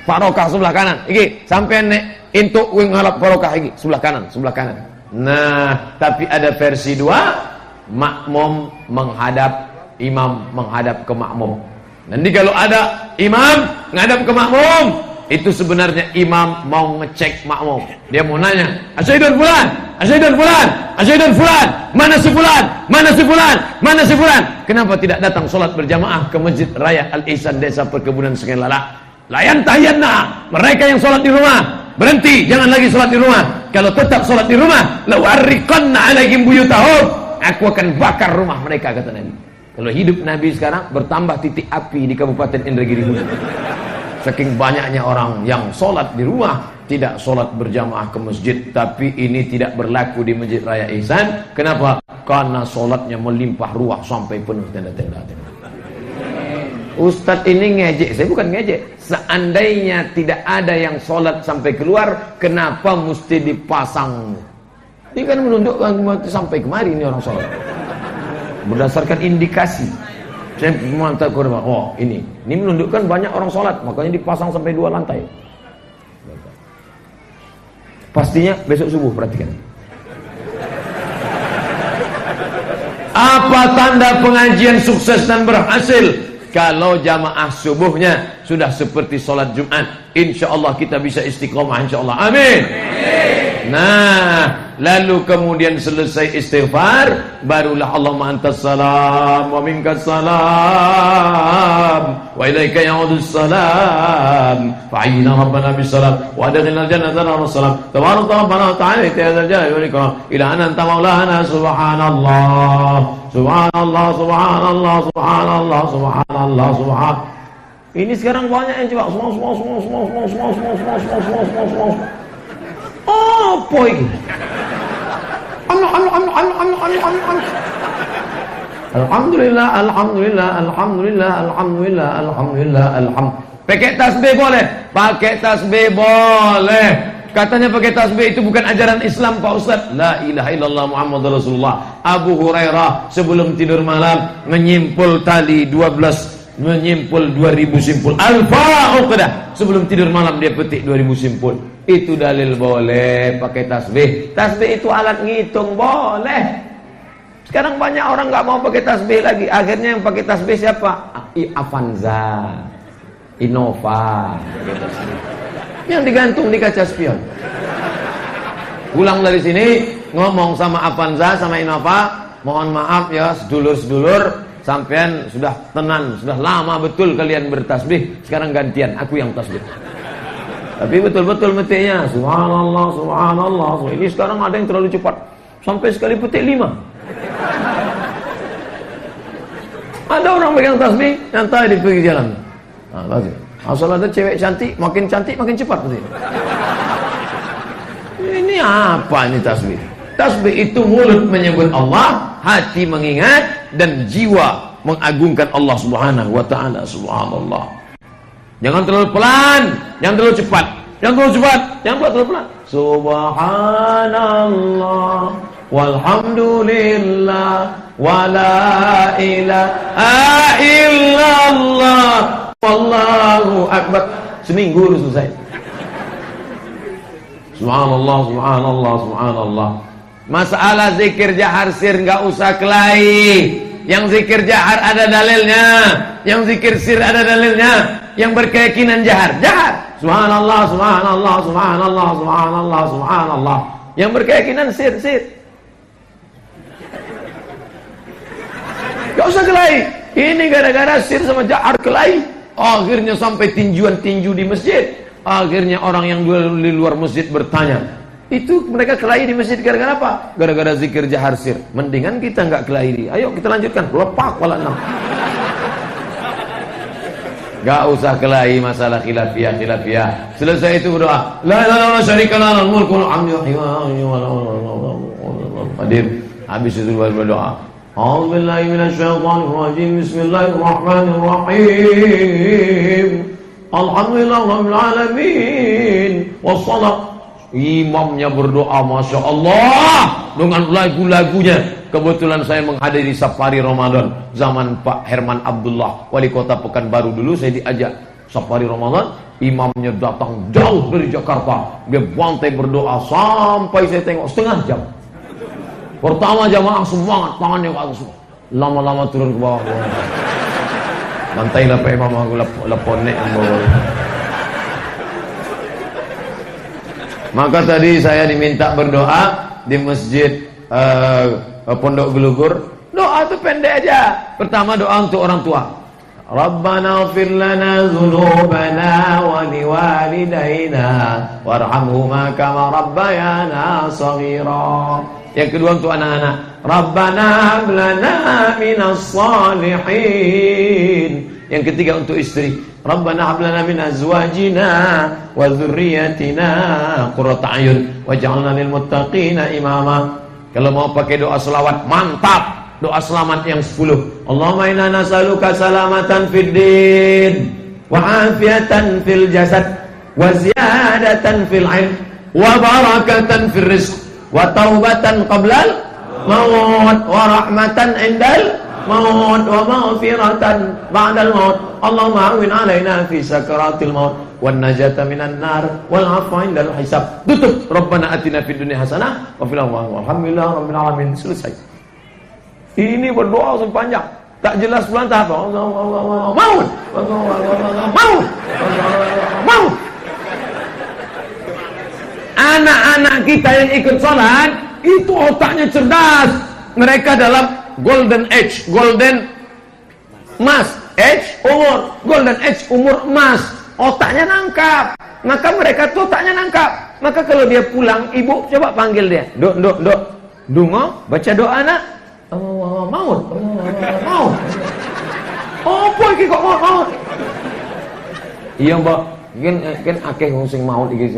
Barokah sebelah kanan. Iki sampean nek entuk kuwi ngalap barokah iki sebelah kanan, sebelah kanan. Nah, tapi ada versi 2, makmum menghadap, imam menghadap ke makmum. Nanti kalau ada imam menghadap ke makmum, itu sebenarnya imam mau ngecek makmum. Dia mau nanya, Asyhadun fulan, Asyhadun fulan, Asyhadun fulan, mana si fulan, mana si fulan, mana si fulan. Kenapa tidak datang sholat berjamaah ke Masjid Raya Al-Ihsan Desa Perkebunan Sungai Lala? Layan tahiyanna, mereka yang sholat di rumah berhenti, jangan lagi sholat di rumah. Kalau tetap sholat di rumah, law arriqanna alaihim buyutahum, aku akan bakar rumah mereka, kata Nabi. Kalau hidup Nabi sekarang bertambah titik api di Kabupaten Indragiri. Saking banyaknya orang yang sholat di rumah, tidak sholat berjamaah ke masjid. Tapi ini tidak berlaku di Masjid Raya Ihsan. Kenapa? Karena sholatnya melimpah ruah sampai penuh tenda-tenda. Ustadz ini ngejek, saya bukan ngejek. Seandainya tidak ada yang sholat sampai keluar, kenapa mesti dipasang? Ini kan menunjukkan sampai kemari ini orang sholat. Berdasarkan indikasi. Saya mantap korban. Oh ini menunjukkan banyak orang sholat, makanya dipasang sampai 2 lantai. Pastinya besok subuh, perhatikan. Apa tanda pengajian sukses dan berhasil? Kalau jamaah subuhnya sudah seperti sholat Jumat, insya Allah kita bisa istiqomah, insya Allah. Amin. Nah, lalu kemudian selesai istighfar, barulah Allahumma antas salam wa minkas salam wa ilaika ya'udus salam fa'ina rabbana bis salam wa adkhilna jannata nas salam tabaraka rabbana ta'ala ta'ala jalali wal ikram ila an anta maulana subhanallah subhanallah subhanallah subhanallah subhanallah subhan. Ini sekarang banyak yang coba semua. Apa ini? Alhamdulillah, alhamdulillah, alhamdulillah, alhamdulillah, alhamdulillah, alhamdulillah. Pakai tasbih boleh? Pakai tasbih boleh. Katanya pakai tasbih itu bukan ajaran Islam, Pak Ustaz. La ilaha illallah Muhammadur Rasulullah. Abu Hurairah sebelum tidur malam menyimpul tali 12, menyimpul 2000 simpul Al-Fa'uqdah. Sebelum tidur malam dia petik 2000 simpul. Itu dalil boleh pakai tasbih. Tasbih itu alat ngitung, boleh. Sekarang banyak orang nggak mau pakai tasbih lagi. Akhirnya yang pakai tasbih siapa? Avanza, Innova, yang digantung di kaca spion. Pulang dari sini ngomong sama Avanza sama Innova, mohon maaf ya sedulur-sedulur, sampean sudah tenan, sudah lama betul kalian bertasbih, sekarang gantian aku yang tasbih. Tapi betul-betul metiknya subhanallah, subhanallah. Ini sekarang ada yang terlalu cepat. sampai sekali petik 5. Ada orang pegang tasbih, nyantai di pinggir jalan. Asal ada cewek cantik makin cepat pasti. Ini apa ini tasbih? Tasbih itu mulut menyebut Allah, hati mengingat, dan jiwa mengagungkan Allah Subhanahu wa taala. Subhanallah. Jangan terlalu pelan, jangan terlalu cepat. Jangan terlalu cepat, jangan terlalu pelan. Subhanallah walhamdulillah wala ilaha illallah wallahu akbar. Seminggu udah selesai. Subhanallah, subhanallah, subhanallah. Masalah zikir jahar sir enggak usah kelahi. Yang zikir jahar ada dalilnya, yang zikir sir ada dalilnya. Yang berkeyakinan jahar, subhanallah, subhanallah, subhanallah, subhanallah, subhanallah. Yang berkeyakinan sir. Gak usah kelahi. Ini gara-gara sir sama jahar kelahi. Akhirnya sampai tinju di masjid. Akhirnya orang yang di luar masjid bertanya, itu mereka kelahi di masjid gara-gara apa? Gara-gara zikir jahar sir. Mendingan kita nggak kelahi. Ayo kita lanjutkan. Lepak wala enam. Gak usah kelahi masalah khilafiyah. Selesai itu berdoa. La ilaha syarika lahul mulku wal hamdu hadir. Habis itu berdoa. A'udzubillahi minasyaitonir rajim. Bismillahirrahmanirrahim. Alhamdulillahirabbil alamin. Wassalam. Imamnya berdoa, Masya Allah, dengan lagu-lagunya. Kebetulan saya menghadiri safari Ramadan zaman Pak Herman Abdullah, wali kota Pekanbaru dulu. Saya diajak safari Ramadan. Imamnya datang jauh dari Jakarta. Dia bantai berdoa sampai saya tengok setengah jam. Pertama jamaah semangat, tangannya ke atas. Lama-lama turun ke bawah. Bantailah Pak Imam, aku leponek. Maka tadi saya diminta berdoa di masjid Pondok Gelugur. Doa itu pendek aja. Pertama doa untuk orang tua. Rabbana ighfir lana dzunubana wa liwalidayna warhamhuma kama rabbayana shaghira. Yang kedua untuk anak-anak. Rabbana hab lana minas salihin. Yang ketiga untuk istri. Rabbana hab lana min azwajina wa dzurriyyatina qurrata a'yun waj'alna lil muttaqina imama. Kalau mau pakai doa selawat, mantap. Doa selamat yang 10. Allahumma inna nas'aluka salamatan fid din wa afiatan fil jasad wa ziyadatan fil ilm wa barakatan fil rizq wa taubatan qablal maut wa rahmatan indal maut wa maghfiratan ba'dal maut. Allahumma awin alaina fi sakaratil maut wan najata minan nar wal afwa indal hisab. Tutup. Rabbana atina fid dunya hasanah wa fil akhirati walhamdulillahi rabbil alamin. Selesai. Ini berdoa sepanjang. Tak jelas belantah apa. Maut. Maut. Anak-anak kita yang ikut sholat itu otaknya cerdas. Mereka dalam golden age, golden emas, age umur, golden age umur emas. Otaknya nangkap. Maka mereka tuh otaknya nangkap. Maka kalau dia pulang, ibu coba panggil dia. Dok. Dungo, baca doa nak. Maut. Apa iki kok maut? Iya, Mbak. Kan akeh wong sing maut iki.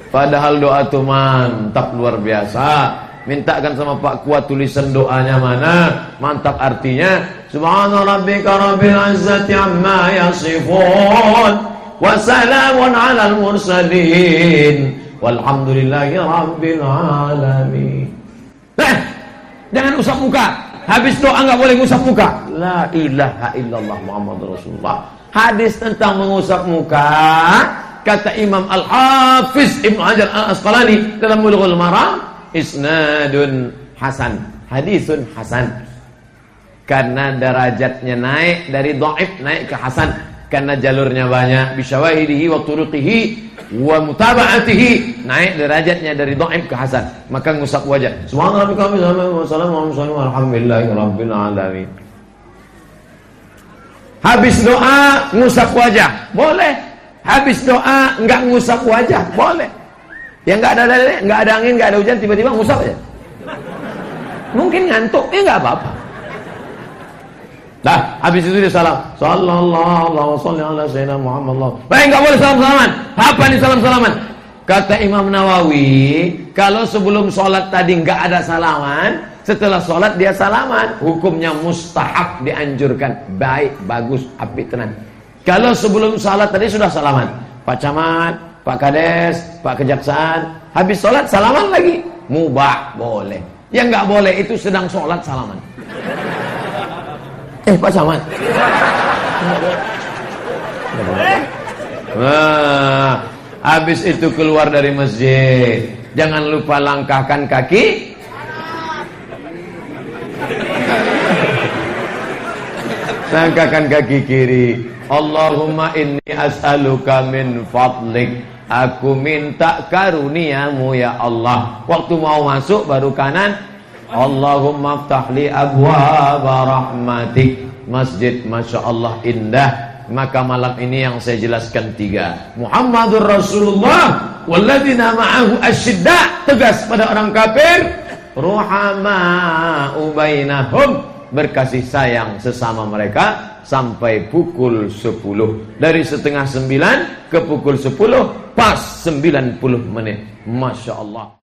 Padahal doa itu mantap luar biasa. Mintakan sama Pak Kuat tulisan doanya mana. Mantap artinya. Subhana rabbika rabbil izzati amma yasifun wa salamun alal mursalin walhamdulillahi rabbil alamin. Jangan usap muka. Habis doa enggak boleh ngusap muka. La ilaha illallah Muhammadur Rasulullah. Hadis tentang mengusap muka, kata Imam Al-Hafiz Ibnu Hajar Al-Asqalani dalam Bulughul Maram, isnadun hasan, hadisun hasan. Karena derajatnya naik dari dhaif naik ke hasan, karena jalurnya banyak, bisyawahidihi wa turuqihi wa mutaba'atihi, naik derajatnya dari dhaif ke hasan. Maka ngusap wajah. Subhanallah wa salamun alhamdulillahi rabbil alamin. Habis doa ngusap wajah boleh. Habis doa enggak ngusap wajah boleh. Yang nggak ada angin, nggak ada hujan, tiba-tiba ngusap aja. Mungkin ngantuk, nggak apa-apa. Nah, habis itu dia salam. Sallallahu alaihi wasallam Muhammad. Baik, nggak boleh salam-salaman. Apa nih salam-salaman? Kata Imam Nawawi, kalau sebelum sholat tadi nggak ada salaman, setelah sholat dia salaman, hukumnya mustahab, dianjurkan. Baik, bagus, apik, tenang. Kalau sebelum sholat tadi sudah salaman, Pak Camat, Pak Kades, Pak Kejaksaan, habis sholat salaman lagi, mubah, boleh. Yang nggak boleh itu sedang sholat salaman. Pak Camat. Nah, habis itu keluar dari masjid, jangan lupa langkahkan kaki. Langkahkan kaki kiri. Allahumma inni as'aluka min fadlik. Aku minta karuniamu ya Allah. Waktu mau masuk baru kanan. Allahumma ftahli abwaaba rahmatik. Masjid Masya Allah indah. Maka malam ini yang saya jelaskan 3. Muhammadur Rasulullah walladzina ma'ahu asyidda, tegas pada orang kafir, ruhama'u bainahum, berkasih sayang sesama mereka, sampai pukul 10. Dari setengah 9 ke pukul 10 pas 90 menit. Masya Allah.